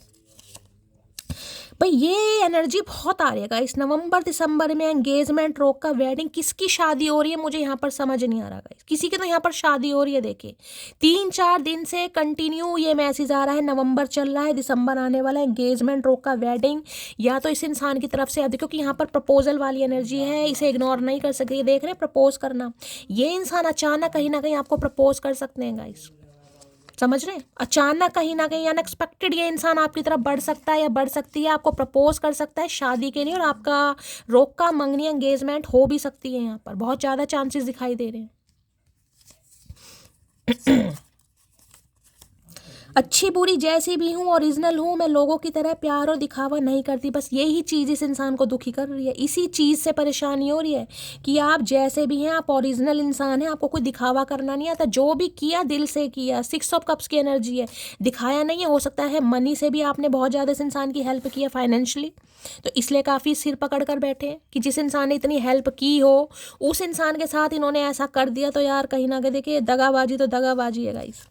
भाई ये एनर्जी बहुत आ रही है गाइस, नवंबर दिसंबर में एंगेजमेंट, रोक का, वेडिंग, किसकी शादी हो रही है मुझे यहाँ पर समझ नहीं आ रहा गाइस। किसी की तो यहाँ पर शादी हो रही है। देखिए 3-4 दिन से कंटिन्यू ये मैसेज आ रहा है, नवंबर चल रहा है, दिसंबर आने वाला है, एंगेजमेंट, रोक का, वेडिंग, या तो इस इंसान की तरफ से, क्योंकि यहाँ पर प्रपोजल वाली एनर्जी है, इसे इग्नोर नहीं कर सकते। देख रहे हैं प्रपोज करना, ये इंसान अचानक कहीं ना कहीं आपको प्रपोज कर सकते हैं गाइस, समझ रहे हैं। अचानक कहीं ना कहीं अनएक्सपेक्टेड ये इंसान आपकी तरफ बढ़ सकता है या बढ़ सकती है, आपको प्रपोज कर सकता है शादी के लिए, और आपका रोका, मंगनी, एंगेजमेंट हो भी सकती है। यहाँ पर बहुत ज़्यादा चांसेस दिखाई दे रहे हैं। अच्छी बुरी जैसी भी हूँ, ओरिजिनल हूँ मैं, लोगों की तरह प्यार और दिखावा नहीं करती। बस यही चीज़ इस इंसान को दुखी कर रही है, इसी चीज़ से परेशानी हो रही है कि आप जैसे भी हैं, आप ओरिजिनल इंसान हैं, आपको कोई दिखावा करना नहीं आता, जो भी किया दिल से किया। 6 ऑफ कप्स की एनर्जी है, दिखाया नहीं है। हो सकता है मनी से भी आपने बहुत ज़्यादा इस इंसान की हेल्प किया, फाइनेंशियली, तो इसलिए काफ़ी सिर पकड़ कर बैठे हैं कि जिस इंसान ने इतनी हेल्प की हो उस इंसान के साथ इन्होंने ऐसा कर दिया। तो यार कहीं ना कहीं देखिए दगाबाजी तो दगाबाजी है गाइस।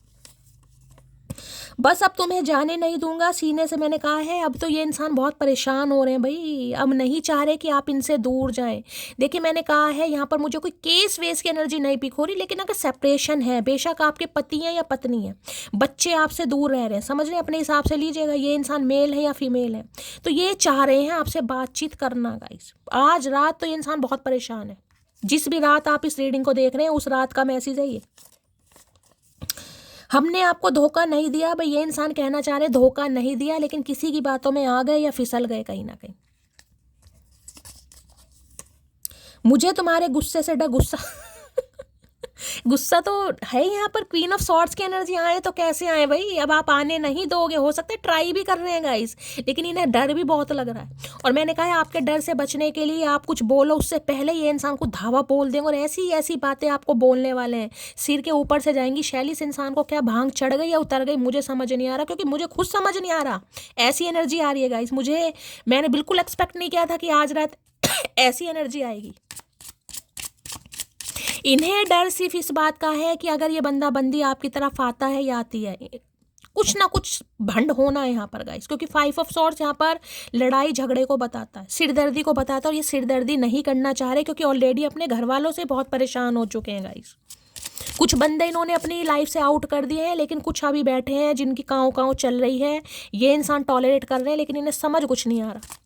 बस अब तुम्हें जाने नहीं दूंगा, सीने से मैंने कहा है। अब तो ये इंसान बहुत परेशान हो रहे हैं भाई, अब नहीं चाह रहे कि आप इनसे दूर जाएं। देखिए मैंने कहा है यहाँ पर मुझे कोई केस वेस की एनर्जी नहीं पिक हो रही, लेकिन अगर सेपरेशन है, बेशक आपके पति हैं या पत्नी है, बच्चे आपसे दूर रह रहे हैं, समझ रहे हैं, अपने हिसाब से लीजिएगा ये इंसान मेल है या फीमेल है, तो ये चाह रहे हैं आपसे बातचीत करना गाइस। आज रात तो ये इंसान बहुत परेशान है, जिस भी रात आप इस रीडिंग को देख रहे हैं उस रात का मैसेज है ये। हमने आपको धोखा नहीं दिया भाई, ये इंसान कहना चाह रहे धोखा नहीं दिया, लेकिन किसी की बातों में आ गए या फिसल गए कहीं ना कहीं। मुझे तुम्हारे गुस्से से डर, गुस्सा तो है यहाँ पर। क्वीन ऑफ सॉर्ड्स की एनर्जी आए तो कैसे आए भाई, अब आप आने नहीं दोगे। हो सकता है ट्राई भी कर रहे हैं गाइस, लेकिन इन्हें डर भी बहुत लग रहा है। और मैंने कहा है आपके डर से बचने के लिए आप कुछ बोलो उससे पहले ये इंसान को धावा बोल देंगे, और ऐसी ऐसी बातें आपको बोलने वाले हैं, सिर के ऊपर से जाएंगी। शैली इस इंसान को क्या भांग चढ़ गई या उतर गई मुझे समझ नहीं आ रहा, क्योंकि मुझे खुद समझ नहीं आ रहा, ऐसी एनर्जी आ रही है गाइस। मैंने बिल्कुल एक्सपेक्ट नहीं किया था कि आज रात ऐसी एनर्जी आएगी। इन्हें डर सिर्फ इस बात का है कि अगर ये बंदा बंदी आपकी तरफ आता है या आती है, कुछ ना कुछ भंड होना है यहाँ पर गाइस, क्योंकि 5 ऑफ सॉर्ड्स यहाँ पर लड़ाई झगड़े को बताता है, सिरदर्दी को बताता है, और ये सिरदर्दी नहीं करना चाह रहे क्योंकि ऑलरेडी अपने घर वालों से बहुत परेशान हो चुके हैं गाइस। कुछ बंदे इन्होंने अपनी लाइफ से आउट कर दिए हैं, लेकिन कुछ अभी बैठे हैं जिनकी काँव काँव चल रही है। ये इंसान टॉलरेट कर रहे हैं, लेकिन इन्हें समझ कुछ नहीं आ रहा।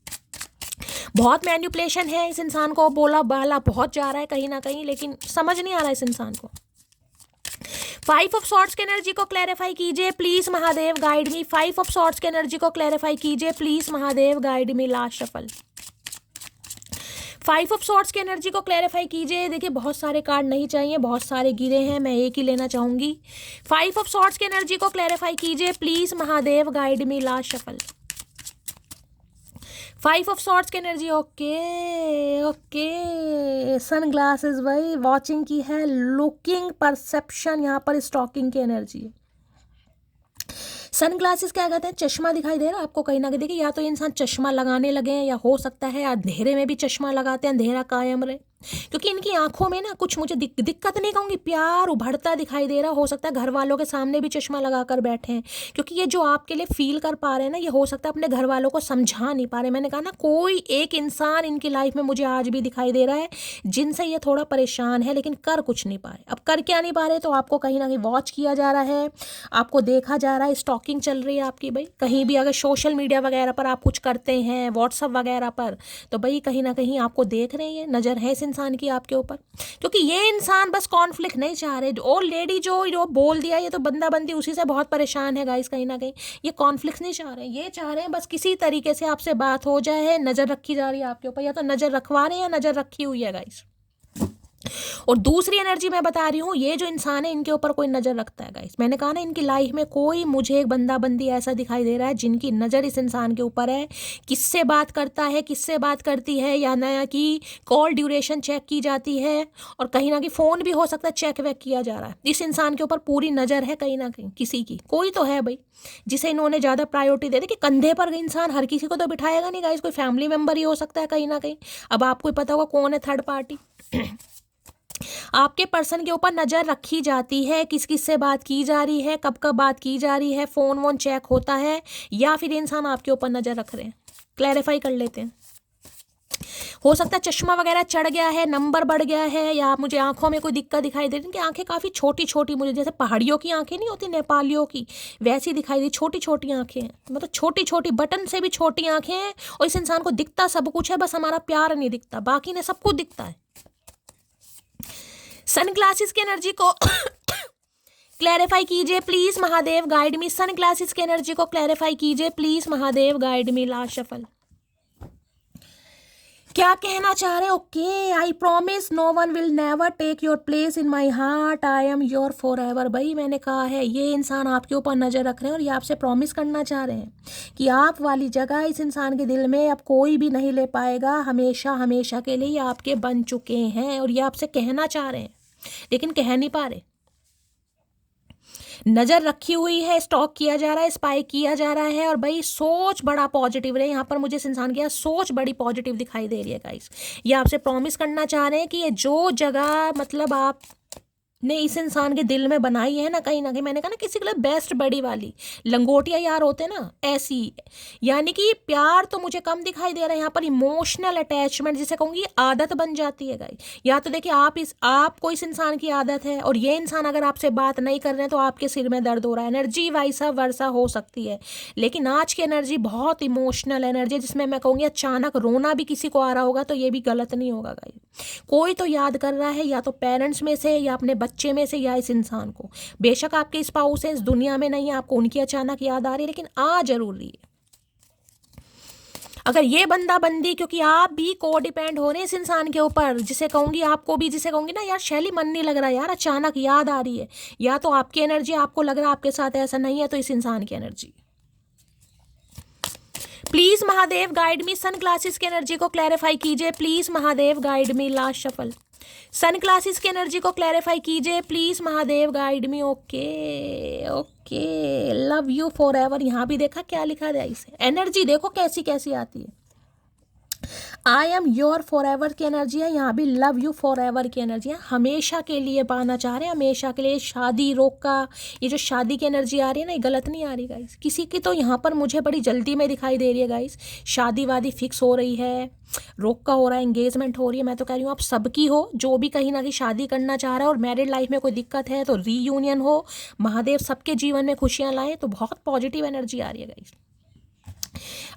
बहुत मैनिपुलेशन है इस इंसान को, बोला बाला बहुत जा रहा है कहीं ना कहीं, लेकिन समझ नहीं आ रहा इस इंसान को। 5 ऑफ सॉर्ड्स की एनर्जी को क्लैरिफाई कीजिए please Mahadev guide me. 5 of swords की एनर्जी को क्लैरिफाई कीजिए please Mahadev guide me. Last shuffle 5 of swords की एनर्जी को क्लैरिफाई कीजिए। देखिए बहुत सारे कार्ड नहीं चाहिए, बहुत सारे गिरे हैं, मैं एक ही लेना चाहूंगी। 5 ऑफ सॉर्ड्स की एनर्जी को क्लैरिफाई कीजिए please Mahadev guide me. Last shuffle 5 of swords की एनर्जी। ओके सन ग्लासेस भाई, वॉचिंग की है, लुकिंग, परसेप्शन, यहाँ पर स्टॉकिंग की एनर्जी है। सन ग्लासेस क्या कहते हैं, चश्मा दिखाई दे रहा है आपको कहीं ना कहीं। देखिए या तो इंसान चश्मा लगाने लगे हैं, या हो सकता है अंधेरे में भी चश्मा लगाते हैं, अंधेरा कायम रहे। क्योंकि इनकी आंखों में ना कुछ मुझे दिक्कत नहीं कहूँगी, प्यार उभरता दिखाई दे रहा। हो सकता है घर वालों के सामने भी चश्मा लगा कर बैठे हैं, क्योंकि ये जो आपके लिए फील कर पा रहे हैं ना, ये हो सकता है अपने घर वालों को समझा नहीं पा रहे। मैंने कहा ना, कोई एक इंसान इनकी लाइफ में मुझे आज भी दिखाई दे रहा है जिनसे ये थोड़ा परेशान है, लेकिन कर कुछ नहीं पा रहे। अब कर क्या नहीं पा रहे, तो आपको कहीं ना कहीं वॉच किया जा रहा है, आपको देखा जा रहा है, स्टॉकिंग चल रही है आपकी। भाई कहीं भी अगर सोशल मीडिया वगैरह पर आप कुछ करते हैं, व्हाट्सअप वगैरह पर, तो भाई कहीं ना कहीं आपको देख रहे हैं, नज़र है इस इंसान की आपके ऊपर। क्योंकि ये इंसान बस कॉन्फ्लिक्ट नहीं चाह रहे। ऑलरेडी जो बोल दिया, ये तो बंदा बंदी उसी से बहुत परेशान है गाइस। कहीं ना कहीं ये कॉन्फ्लिक्ट नहीं चाह रहे हैं, ये चाह रहे हैं बस किसी तरीके से आपसे बात हो जाए। नज़र रखी जा रही है आपके ऊपर, या तो नज़र रखवा रहे हैं या नज़र रखी हुई है गाइस। और दूसरी एनर्जी मैं बता रही हूँ, ये जो इंसान है इनके ऊपर कोई नज़र रखता है गाइस। मैंने कहा ना, इनकी लाइफ में कोई मुझे एक बंदा बंदी ऐसा दिखाई दे रहा है जिनकी नज़र इस इंसान के ऊपर है। किससे बात करता है, किससे बात करती है, या नया कि कॉल ड्यूरेशन चेक की जाती है, और कहीं ना कहीं फ़ोन भी हो सकता है चेक वेक किया जा रहा है। इस इंसान के ऊपर पूरी नज़र है कहीं ना कहीं किसी की, कोई तो है भाई जिसे इन्होंने ज़्यादा प्रायोरिटी दे दी। कि कंधे पर इंसान हर किसी को तो बिठाएगा नहीं गाइस, कोई फैमिली मेम्बर ही हो सकता है कहीं ना कहीं। अब आपको पता होगा कौन है थर्ड पार्टी। आपके पर्सन के ऊपर नज़र रखी जाती है, किस किस से बात की जा रही है, कब कब बात की जा रही है, फ़ोन वोन चेक होता है, या फिर इंसान आपके ऊपर नज़र रख रहे हैं। क्लैरिफाई कर लेते हैं। हो सकता है चश्मा वगैरह चढ़ गया है, नंबर बढ़ गया है, या मुझे आंखों में कोई दिक्कत दिखाई दे रही है कि आंखें काफ़ी छोटी छोटी, मुझे जैसे पहाड़ियों की आंखें नहीं होती नेपालियों की, वैसी दिखाई दी। छोटी छोटी आंखें हैं, मतलब छोटी छोटी बटन से भी छोटी आंखें हैं। और इस इंसान को दिखता सब कुछ है, बस हमारा प्यार नहीं दिखता, बाकी ने सब कुछ दिखता है। सन ग्लासेस की एनर्जी को क्लैरिफाई कीजिए please Mahadev, guide me. Sunglasses की एनर्जी को क्लैरिफाई कीजिए please Mahadev, guide me. Last shuffle. क्या कहना चाह रहे? Okay, I promise no one will never take your place in my heart, I am your forever. भाई मैंने कहा है, ये इंसान आपके ऊपर नज़र रख रहे हैं और ये आपसे प्रॉमिस करना चाह रहे हैं कि आप वाली जगह इस इंसान के दिल में अब कोई भी नहीं ले पाएगा। हमेशा हमेशा के लिए ये आपके बन चुके हैं, और ये आपसे कहना चाह रहे हैं लेकिन कह नहीं पा रहे। नज़र रखी हुई है, स्टॉक किया जा रहा है, स्पाई किया जा रहा है। और भाई सोच बड़ा पॉजिटिव रहे। यहाँ पर मुझे इस इंसान की सोच बड़ी पॉजिटिव दिखाई दे रही है गाइस। ये आपसे प्रॉमिस करना चाह रहे हैं कि ये जो जगह मतलब आप ने इस इंसान के दिल में बनाई है ना कहीं, मैंने कहा ना किसी के लिए बेस्ट बड़ी वाली लंगोटिया यार होते हैं ना, ऐसी। यानी कि प्यार तो मुझे कम दिखाई दे रहा है यहाँ पर, इमोशनल अटैचमेंट जिसे कहूँगी आदत बन जाती है गाइस। या तो देखिए आपको इस इंसान की आदत है, और ये इंसान अगर आपसे बात नहीं कर रहे हैं तो आपके सिर में दर्द हो रहा है। एनर्जी वैसा वर्षा हो सकती है, लेकिन आज की एनर्जी बहुत इमोशनल एनर्जी, जिसमें मैं कहूँगी अचानक रोना भी किसी को आ रहा होगा तो ये भी गलत नहीं होगा गाइस। कोई तो याद कर रहा है, या तो पेरेंट्स में से, या अपने बच्चे में से, या इस इंसान को। बेशक आपके स्पाउस है, इस दुनिया में नहीं है, आपको उनकी अचानक याद आ रही है, लेकिन आ जरूर रही है। अगर ये बंदा बंदी, क्योंकि आप भी को डिपेंड हो रहे हैं इस इंसान के ऊपर, जिसे कहूंगी आपको भी, जिसे कहूंगी ना यार शैली मन नहीं लग रहा यार, अचानक याद आ रही है, या तो आपकी एनर्जी आपको लग रहा है आपके साथ ऐसा नहीं है, तो इस इंसान की energy. Please Mahadev guide me, sunglasses की एनर्जी को क्लैरिफाई कीजिए please Mahadev, guide me. Last shuffle. Sunglasses की एनर्जी को क्लैरिफाई कीजिए please Mahadev, guide me. Okay okay, love you forever. यहाँ भी देखा क्या लिखा है इसे, एनर्जी देखो कैसी कैसी आती है। आई एम योर फॉर एवर की एनर्जी है, यहाँ भी लव यू फॉर एवर की एनर्जी है। हमेशा के लिए पाना चाह रहे हैं, हमेशा के लिए। शादी रोक का ये जो शादी की एनर्जी आ रही है ना, ये गलत नहीं आ रही गाइस। किसी की तो यहाँ पर मुझे बड़ी जल्दी में दिखाई दे रही है गाइस। शादी वादी फिक्स हो रही है, रोक का हो रहा है, एंगेजमेंट हो रही है। मैं तो कह रही हूँ आप सबकी हो, जो भी कहीं ना कहीं शादी करना चाह रहा है और मैरिड लाइफ में कोई दिक्कत है तो रीयूनियन हो। महादेव सबके जीवन में खुशियाँ लाए, तो बहुत पॉजिटिव एनर्जी आ रही है गाइस।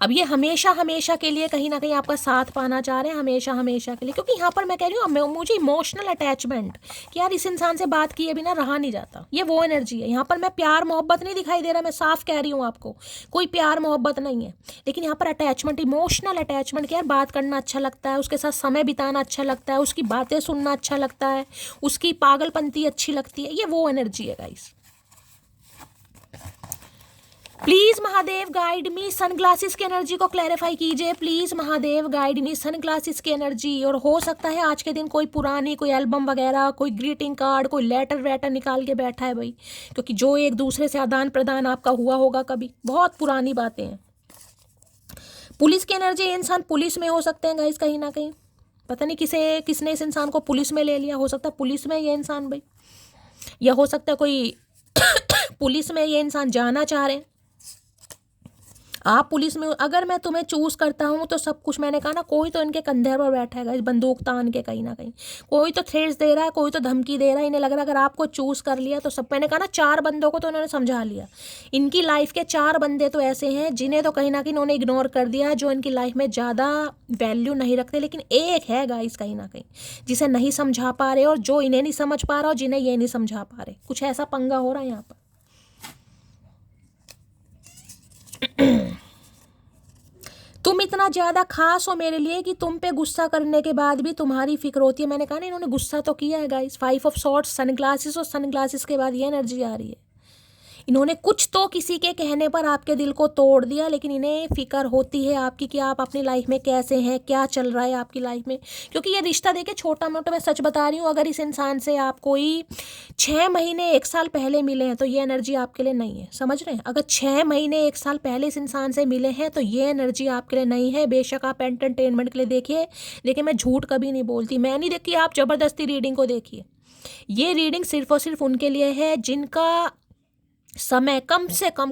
अब ये हमेशा हमेशा के लिए कहीं ना कहीं आपका साथ पाना चाह रहे हैं, हमेशा हमेशा के लिए। क्योंकि यहाँ पर मैं कह रही हूँ मुझे इमोशनल अटैचमेंट, कि यार इस इंसान से बात किए बिना रहा नहीं जाता, ये वो एनर्जी है। यहाँ पर मैं प्यार मोहब्बत नहीं दिखाई दे रहा, मैं साफ कह रही हूँ आपको, कोई प्यार मोहब्बत नहीं है। लेकिन यहाँ पर अटैचमेंट, इमोशनल अटैचमेंट, कि यार बात करना अच्छा लगता है, उसके साथ समय बिताना अच्छा लगता है, उसकी बातें सुनना अच्छा लगता है, उसकी पागलपंती अच्छी लगती है, ये वो एनर्जी है guys. Please Mahadev guide me, sunglasses की एनर्जी को क्लैरिफाई कीजिए please Mahadev, guide me. Sunglasses की एनर्जी, और हो सकता है आज के दिन कोई पुरानी कोई एल्बम वगैरह, कोई ग्रीटिंग कार्ड, कोई लेटर वेटर निकाल के बैठा है भाई, क्योंकि जो एक दूसरे से आदान प्रदान आपका हुआ होगा कभी, बहुत पुरानी बातें हैं। पुलिस की एनर्जी, इंसान पुलिस में हो सकते हैं गाइस कहीं ना कहीं, पता नहीं किसने इस इंसान को पुलिस में ले लिया। हो सकता है पुलिस में ये इंसान भाई, या हो सकता है कोई पुलिस में ये इंसान जाना चाह रहे हैं। आप पुलिस में, अगर मैं तुम्हें चूज करता हूँ तो सब कुछ, मैंने कहा ना, कोई तो इनके कंधे पर बैठा है, बंदूक तान के कहीं ना कहीं, कोई तो थ्रेट्स दे रहा है, कोई तो धमकी दे रहा है। इन्हें लग रहा है अगर आपको चूज कर लिया तो सब, मैंने कहा ना 4 बंदों को तो उन्होंने समझा लिया। इनकी लाइफ के 4 बंदे तो ऐसे हैं जिन्हें तो कहीं ना कहीं इन्होंने इग्नोर कर दिया, जो इनकी लाइफ में ज़्यादा वैल्यू नहीं रखते। लेकिन एक है गाइस कहीं ना कहीं जिसे नहीं समझा पा रहे, और जो इन्हें नहीं समझ पा रहा और जिन्हें ये नहीं समझा पा रहे। कुछ ऐसा पंगा हो रहा है यहाँ पर। तुम इतना ज़्यादा खास हो मेरे लिए कि तुम पे गुस्सा करने के बाद भी तुम्हारी फिक्र होती है। मैंने कहा ना, इन्होंने गुस्सा तो किया है गाइस। 5 ऑफ सॉर्ड्स, सनग्लासेस, और सनग्लासेस के बाद ये एनर्जी आ रही है। इन्होंने कुछ तो किसी के कहने पर आपके दिल को तोड़ दिया, लेकिन इन्हें फिक्र होती है आपकी कि आप अपनी लाइफ में कैसे हैं, क्या चल रहा है आपकी लाइफ में। क्योंकि ये रिश्ता देखे छोटा मोटा, मैं सच बता रही हूँ, अगर इस इंसान से आप कोई 6 महीने 1 साल पहले मिले हैं तो ये एनर्जी आपके लिए नहीं है। समझ रहे हैं? अगर 6 महीने 1 साल पहले इस इंसान से मिले हैं तो ये एनर्जी आपके लिए नहीं है। बेशक आप एंटरटेनमेंट के लिए देखिए, लेकिन मैं झूठ कभी नहीं बोलती। मैं नहीं देखती, आप ज़बरदस्ती रीडिंग को देखिए। ये रीडिंग सिर्फ और सिर्फ उनके लिए है जिनका समय कम से कम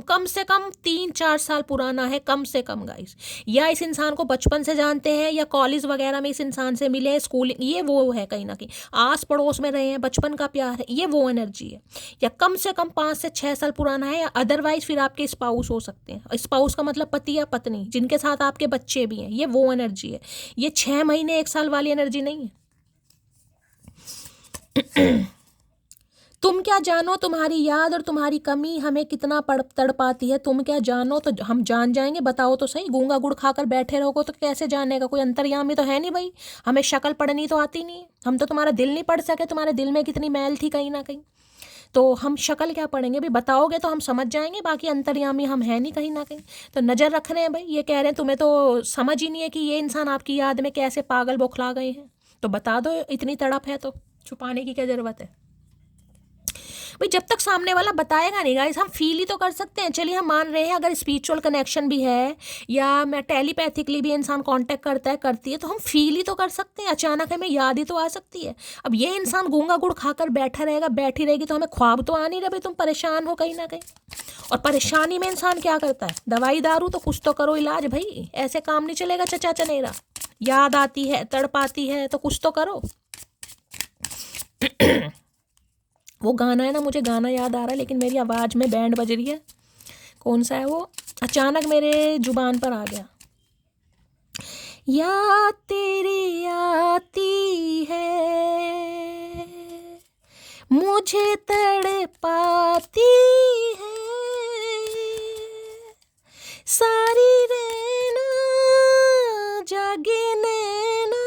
3-4 साल पुराना है, कम से कम गाइस। या इस इंसान को बचपन से जानते हैं, या कॉलेज वगैरह में इस इंसान से मिले हैं, स्कूलिंग, ये वो है कहीं ना कहीं, आस पड़ोस में रहे हैं, बचपन का प्यार है, ये वो एनर्जी है। या कम से कम 5 से 6 साल पुराना है, या अदरवाइज फिर आपके स्पाउस हो सकते हैं। स्पाउस का मतलब पति या पत्नी, जिनके साथ आपके बच्चे भी हैं, ये वो एनर्जी है। ये 6 महीने 1 साल वाली एनर्जी नहीं है। तुम क्या जानो तुम्हारी याद और तुम्हारी कमी हमें कितना तड़पाती है। तुम क्या जानो तो हम जान जाएंगे, बताओ तो सही। गूंगा गुड़ खाकर बैठे रहोगे तो कैसे जानेगा? कोई अंतर्यामी तो है नहीं भाई, हमें शक्ल पढ़नी तो आती नहीं है। हम तो तुम्हारा दिल नहीं पढ़ सके, तुम्हारे दिल में कितनी मैल थी कहीं ना कहीं, तो हम शक्ल क्या पढ़ेंगे भाई? बताओगे तो हम समझ जाएंगे, बाकी अंतर्यामी हम है नहीं कहीं ना कहीं। तो नज़र रख रहे हैं भाई, ये कह रहे हैं तुम्हें तो समझ ही नहीं है कि ये इंसान आपकी याद में कैसे पागल बौखला गए हैं। तो बता दो, इतनी तड़प है तो छुपाने की क्या ज़रूरत है भाई? जब तक सामने वाला बताएगा नहीं गाइस, हम फील ही तो कर सकते हैं। चलिए हम मान रहे हैं अगर स्पिरिचुअल कनेक्शन भी है, या मैं टेलीपैथिकली भी इंसान कांटेक्ट करता है, करती है, तो हम फील ही तो कर सकते हैं। अचानक हमें याद ही तो आ सकती है। अब ये इंसान गूंगा गुड़ खाकर बैठा रहेगा, बैठी रहेगी, तो हमें ख्वाब तो आ नहीं रहा भाई तुम परेशान हो कहीं ना कहीं। और परेशानी में इंसान क्या करता है? दवाई दारू तो कुछ तो करो, इलाज भाई, ऐसे काम नहीं चलेगा चचा चनेरा। याद आती है, तड़पाती है, तो कुछ तो करो। वो गाना है ना, मुझे गाना याद आ रहा है लेकिन मेरी आवाज़ में बैंड बज रही है। कौन सा है वो? अचानक मेरे जुबान पर आ गया। याद तेरी आती है, मुझे तड़पाती है, सारी रहना जागे नैना,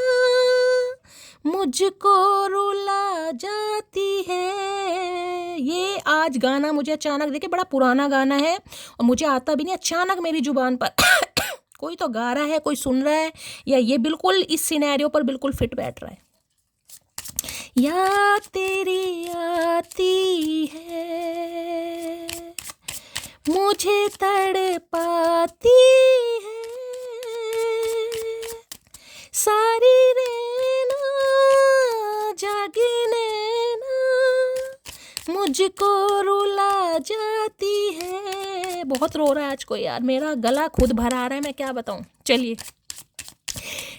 मुझको रुला जाती है। ये आज गाना मुझे अचानक, देखिए बड़ा पुराना गाना है और मुझे आता भी नहीं, अचानक मेरी जुबान पर कोई तो गा रहा है, कोई सुन रहा है, या ये बिल्कुल इस सिनेरियो पर बिल्कुल फिट बैठ रहा है। याद तेरी आती है, मुझे तड़पाती है, सारी रहना जागी नैना, मुझको रुला जाती है। बहुत रो रहा है आज कोई यार, मेरा गला खुद भरा रहा है, मैं क्या बताऊं। चलिए,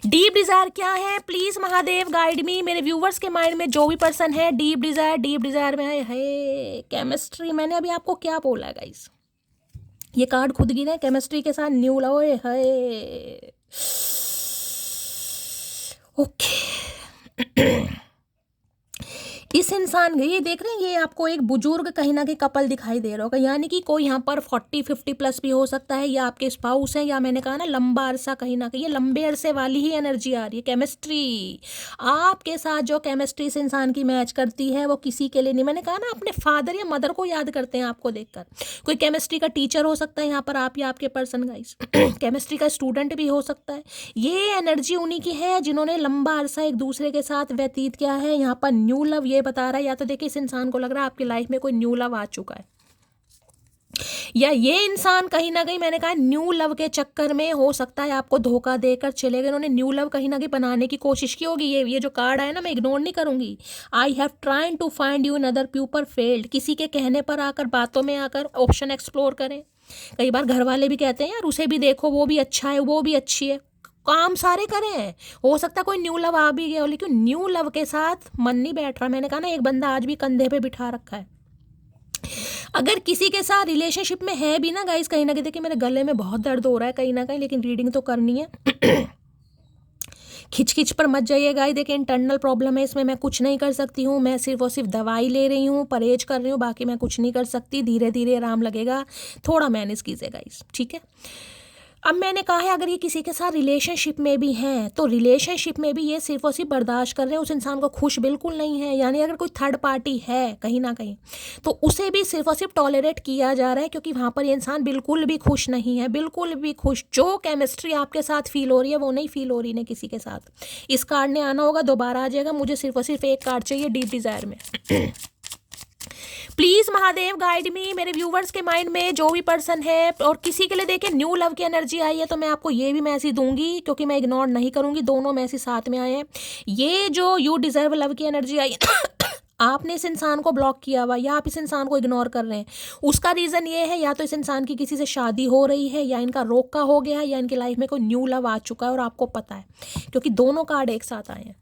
डीप डिजायर क्या है? प्लीज महादेव गाइड मी। मेरे व्यूवर्स के माइंड में जो भी पर्सन है डीप डिजायर में है केमिस्ट्री। मैंने अभी आपको क्या बोला गाइस? ये कार्ड खुद गिरे, केमिस्ट्री के साथ न्यू लव है। ओके। इस इंसान, ये देख रहे हैं, ये आपको एक बुजुर्ग कहीं ना कहीं कपल दिखाई दे रहा होगा, यानी कि कोई यहाँ पर 40-50 प्लस भी हो सकता है, या आपके स्पाउस हैं, या मैंने कहा ना लंबा अरसा कहीं ना कहीं, ये लंबे अरसे वाली ही एनर्जी आ रही है। केमिस्ट्री आपके साथ जो केमिस्ट्री इस इंसान की मैच करती है वो किसी के लिए नहीं। मैंने कहा ना, अपने फादर या मदर को याद करते हैं आपको देखकर। कोई केमिस्ट्री का टीचर हो सकता है यहाँ पर, आप या आपके पर्सन गाइस। केमिस्ट्री का स्टूडेंट भी हो सकता है। ये एनर्जी उन्हीं की है जिन्होंने लंबा अरसा एक दूसरे के साथ व्यतीत किया है। यहाँ पर न्यू लव ये बता रहा है, या तो देखिए इस इंसान को लग रहा है आपकी लाइफ में कोई न्यू लव आ चुका है, या ये इंसान कहीं ना कहीं, मैंने कहा न्यू लव के चक्कर में हो सकता है आपको धोखा देकर चले गए, उन्होंने न्यू लव कहीं ना कहीं बनाने की कोशिश की होगी। ये जो कार्ड है ना, मैं इग्नोर नहीं करूंगी। I have trying to find you in other people failed, किसी के कहने पर आकर, बातों में आकर ऑप्शन एक्सप्लोर करें। कई बार घर वाले भी कहते हैं यार उसे भी देखो, वो भी अच्छा है, वो भी अच्छी है, काम सारे करे हैं, हो सकता है कोई न्यू लव आ भी गया हो, लेकिन न्यू लव के साथ मन नहीं बैठ रहा। मैंने कहा ना, एक बंदा आज भी कंधे पे बिठा रखा है। अगर किसी के साथ रिलेशनशिप में है भी ना गाइस, कहीं ना कहीं, देखिए मेरे गले में बहुत दर्द हो रहा है कहीं ना कहीं, लेकिन रीडिंग तो करनी है। खिच पर मत जाइए गाइस, देखिए इंटरनल प्रॉब्लम है, इसमें मैं कुछ नहीं कर सकती हूँ। मैं सिर्फ और सिर्फ दवाई ले रही हूँ, परहेज कर रही हूँ, बाकी मैं कुछ नहीं कर सकती। धीरे धीरे आराम लगेगा, थोड़ा मैनेज कीजिए गाइस, ठीक है। अब मैंने कहा है अगर ये किसी के साथ रिलेशनशिप में भी हैं, तो रिलेशनशिप में भी ये सिर्फ और सिर्फ बर्दाश्त कर रहे हैं, उस इंसान को खुश बिल्कुल नहीं है। यानी अगर कोई थर्ड पार्टी है कहीं ना कहीं, तो उसे भी सिर्फ और सिर्फ टॉलरेट किया जा रहा है, क्योंकि वहाँ पर ये इंसान बिल्कुल भी खुश नहीं है, बिल्कुल भी खुश। जो केमिस्ट्री आपके साथ फील हो रही है वो नहीं फील हो रही है किसी के साथ। इस कार्ड ने आना होगा, दोबारा आ जाएगा। मुझे सिर्फ और सिर्फ एक कार्ड चाहिए डीप डिजायर में। प्लीज महादेव गाइड मी, मेरे व्यूवर्स के माइंड में जो भी पर्सन है, और किसी के लिए देखिए न्यू लव की एनर्जी आई है, तो मैं आपको ये भी मैसेज दूंगी, क्योंकि मैं इग्नोर नहीं करूंगी। दोनों मैसेज साथ में आए हैं। ये जो यू डिजर्व लव की एनर्जी आई आपने इस इंसान को ब्लॉक किया हुआ, या आप इस इंसान को इग्नोर कर रहे हैं, उसका रीजन ये है या तो इस इंसान की किसी से शादी हो रही है, या इनका रोका हो गया है, या इनकी लाइफ में कोई न्यू लव आ चुका है और आपको पता है, क्योंकि दोनों कार्ड एक साथ आए हैं।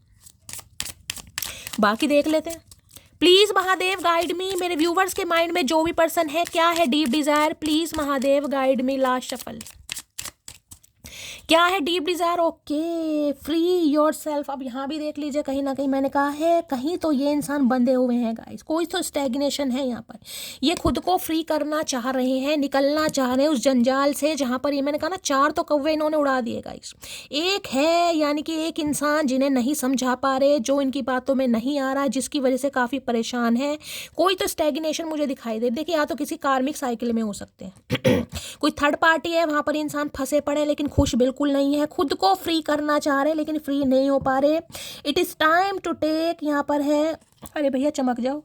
बाकी देख लेते हैं। प्लीज महादेव गाइड मी, मेरे व्यूवर्स के माइंड में जो भी पर्सन है, क्या है deep Dzire, please Mahadev guide me. Last shuffle, क्या है deep Dzire? Okay, free your self. अब यहाँ भी देख लीजिए, कहीं ना कहीं मैंने कहा है, कहीं तो ये इंसान बंधे हुए हैं गाइस, कोई तो स्टैग्नेशन है यहाँ पर। ये खुद को फ्री करना चाह रहे हैं, निकलना चाह रहे हैं उस जंजाल से, जहाँ पर ये मैंने कहा ना 4 तो कौवे इन्होंने उड़ा दिए गाइस। एक है यानी कि एक इंसान जिन्हें नहीं समझा पा रहे, जो इनकी बातों में नहीं आ रहा, जिसकी वजह से काफ़ी परेशान है। कोई तो स्टैग्नेशन मुझे दिखाई दे। देखिए, या तो किसी कार्मिक साइकिल में हो सकते हैं कोई थर्ड पार्टी है, वहाँ पर इंसान फंसे पड़े लेकिन खुश बिल्कुल नहीं है, खुद को फ्री करना चाह रहे लेकिन फ्री नहीं हो पा रहे। It is time to take, यहाँ पर है, अरे भैया चमक जाओ,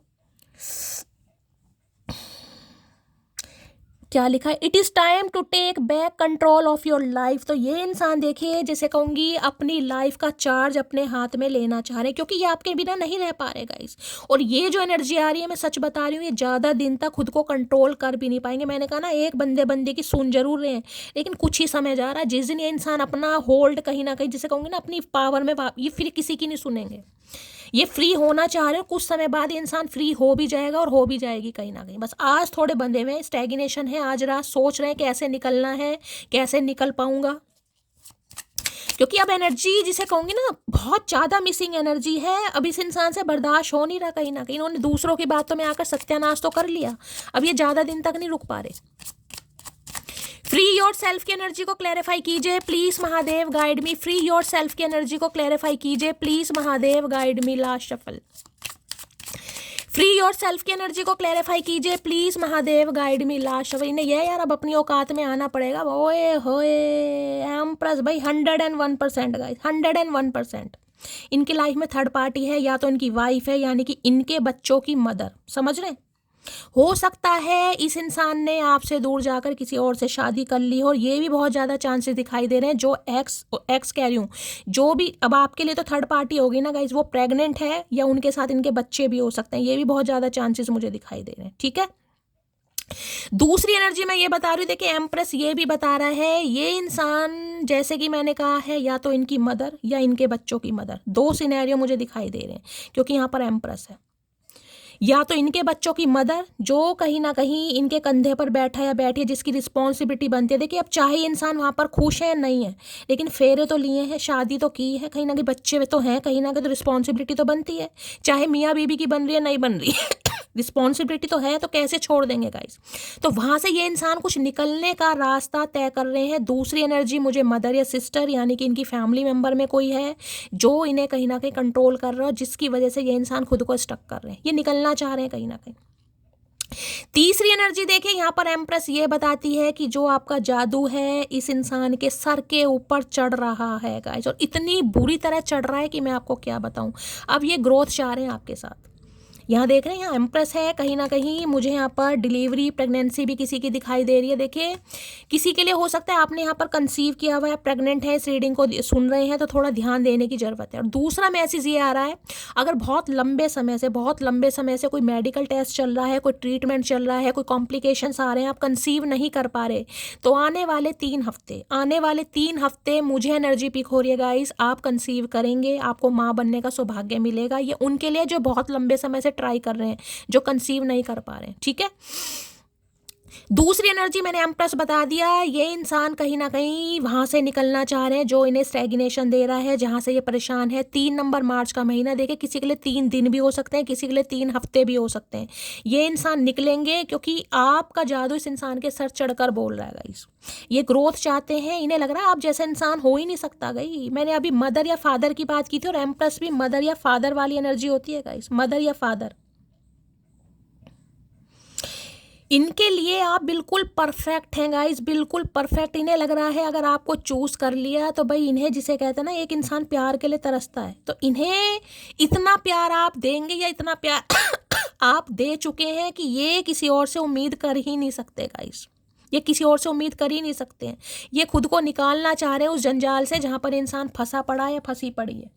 क्या लिखा है? It is time to take back control of your life. तो ये इंसान देखिए, जैसे कहूंगी, अपनी लाइफ का चार्ज अपने हाथ में लेना चाह रहे हैं, क्योंकि ये आपके बिना नहीं रह पा रहे गाइस। और ये जो एनर्जी आ रही है, मैं सच बता रही हूँ, ये ज़्यादा दिन तक खुद को कंट्रोल कर भी नहीं पाएंगे। मैंने कहा ना, एक बंदे की सुन जरूर रहे हैं, लेकिन कुछ ही समय जा रहा है। जिस दिन ये इंसान अपना होल्ड कहीं ना कहीं, जिसे कहूँगी ना, अपनी पावर में, ये फिर किसी की नहीं सुनेंगे। ये फ्री होना चाह रहे हो, कुछ समय बाद ये इंसान फ्री हो भी जाएगा और हो भी जाएगी कहीं ना कहीं। बस आज थोड़े बंधे में स्टैग्नेशन है, आज रात सोच रहे हैं कैसे निकलना है, कैसे निकल पाऊंगा, क्योंकि अब एनर्जी, जिसे कहूंगी ना, बहुत ज़्यादा मिसिंग एनर्जी है। अब इस इंसान से बर्दाश्त हो नहीं रहा कहीं ना कहीं। इन्होंने दूसरों की बातों में आकर सत्यानाश तो कर लिया, अब ये ज़्यादा दिन तक नहीं रुक पा रहे। फ्री योर सेल्फ की एनर्जी को क्लैरिफाई कीजिए please Mahadev guide me. Free your self की एनर्जी को क्लैरिफाई कीजिए please Mahadev guide me. Last shuffle, free your self की एनर्जी को क्लैरिफाई कीजिए please Mahadev guide me. Last shuffle, इन्हें यह यार अब अपनी औकात में आना पड़ेगा। ओए होए एम्प्रेस भाई, 101% गाइस, 101%। इनकी लाइफ में थर्ड पार्टी है, या तो इनकी वाइफ है, यानी कि इनके बच्चों की मदर, समझ रहे हैं। हो सकता है इस इंसान ने आपसे दूर जाकर किसी और से शादी कर ली हो, और ये भी बहुत ज़्यादा चांसेस दिखाई दे रहे हैं। जो एक्स कह रही हूँ, जो भी अब आपके लिए तो थर्ड पार्टी होगी ना गाइस, वो प्रेग्नेंट है, या उनके साथ इनके बच्चे भी हो सकते हैं। ये भी बहुत ज़्यादा चांसेस मुझे दिखाई दे रहे हैं, ठीक है। दूसरी एनर्जी मैं ये बता रही हूँ, देखिए एम्प्रेस ये भी बता रहा है, ये इंसान जैसे कि मैंने कहा है, या तो इनकी मदर या इनके बच्चों की मदर। 2 सिनेरियो मुझे दिखाई दे रहे हैं, क्योंकि यहाँ पर एम्प्रेस है। या तो इनके बच्चों की मदर, जो कहीं ना कहीं इनके कंधे पर बैठा या बैठी है, जिसकी रिस्पॉन्सिबिलिटी बनती है। देखिए, अब चाहे इंसान वहाँ पर खुश है नहीं है, लेकिन फेरे तो लिए हैं, शादी तो की है, कहीं ना कहीं बच्चे तो हैं, कहीं ना कहीं तो रिस्पॉन्सिबिलिटी तो बनती है। चाहे मियाँ बीबी की बन रही है नहीं बन रही है रिस्पॉन्सिबिलिटी तो है, तो कैसे छोड़ देंगे गाइस। तो वहाँ से ये इंसान कुछ निकलने का रास्ता तय कर रहे हैं। दूसरी एनर्जी मुझे मदर या सिस्टर, यानी कि इनकी फैमिली मेम्बर में कोई है जो इन्हें कहीं ना कहीं कंट्रोल कर रहा है, जिसकी वजह से ये इंसान खुद को स्टक कर रहे हैं, ये निकलना चाह रहे हैं कहीं ना कहीं। तीसरी एनर्जी देखिए, यहाँ पर एम्प्रेस ये बताती है कि जो आपका जादू है इस इंसान के सर के ऊपर चढ़ रहा है गाइस, और इतनी बुरी तरह चढ़ रहा है कि मैं आपको क्या बताऊं। अब ये ग्रोथ चाह रहे हैं आपके साथ, यहाँ देख रहे हैं, यहाँ एम्प्रेस है, कहीं ना कहीं मुझे यहाँ पर डिलीवरी प्रेगनेंसी भी किसी की दिखाई दे रही है। देखिए किसी के लिए हो सकता है आपने यहाँ पर कंसीव किया हुआ है, प्रेग्नेंट है, इस रीडिंग को सुन रहे हैं तो थोड़ा ध्यान देने की ज़रूरत है। और दूसरा मैसेज ये आ रहा है, अगर बहुत लंबे समय से कोई मेडिकल टेस्ट चल रहा है, कोई ट्रीटमेंट चल रहा है, कोई कॉम्प्लिकेशंस आ रहे हैं, आप कंसीव नहीं कर पा रहे, तो आने वाले 3 हफ्ते मुझे एनर्जी पिक हो रही है गाइस, आप कंसीव करेंगे, आपको माँ बनने का सौभाग्य मिलेगा। ये उनके लिए जो बहुत लंबे समय से ट्राई कर रहे हैं, जो कंसीव नहीं कर पा रहे हैं, ठीक है। दूसरी एनर्जी मैंने एम्प्रेस बता दिया, ये इंसान कहीं ना कहीं वहाँ से निकलना चाह रहे हैं जो इन्हें स्टैग्नेशन दे रहा है, जहाँ से ये परेशान है। 3 नंबर मार्च का महीना देखे, किसी के लिए 3 दिन भी हो सकते हैं, किसी के लिए 3 हफ्ते भी हो सकते हैं। ये इंसान निकलेंगे क्योंकि आपका जादू इस इंसान के सर चढ़कर बोल रहा है गाइस। ये ग्रोथ चाहते हैं, इन्हें लग रहा है आप जैसा इंसान हो ही नहीं सकता गई। मैंने अभी मदर या फादर की बात की थी, और एम्प्रेस भी मदर या फादर वाली एनर्जी होती है गाइस, मदर या फादर। इनके लिए आप बिल्कुल परफेक्ट हैं गाइस, बिल्कुल परफेक्ट। इन्हें लग रहा है अगर आपको चूज कर लिया तो भाई, इन्हें जिसे कहते हैं ना, एक इंसान प्यार के लिए तरसता है, तो इन्हें इतना प्यार आप देंगे या इतना प्यार आप दे चुके हैं कि ये किसी और से उम्मीद कर ही नहीं सकते गाइस। ये किसी और से उम्मीद कर ही नहीं सकते हैं। ये खुद को निकालना चाह रहे हैं उस जंजाल से जहाँ पर इंसान फंसा पड़ा है या फंसी पड़ी है,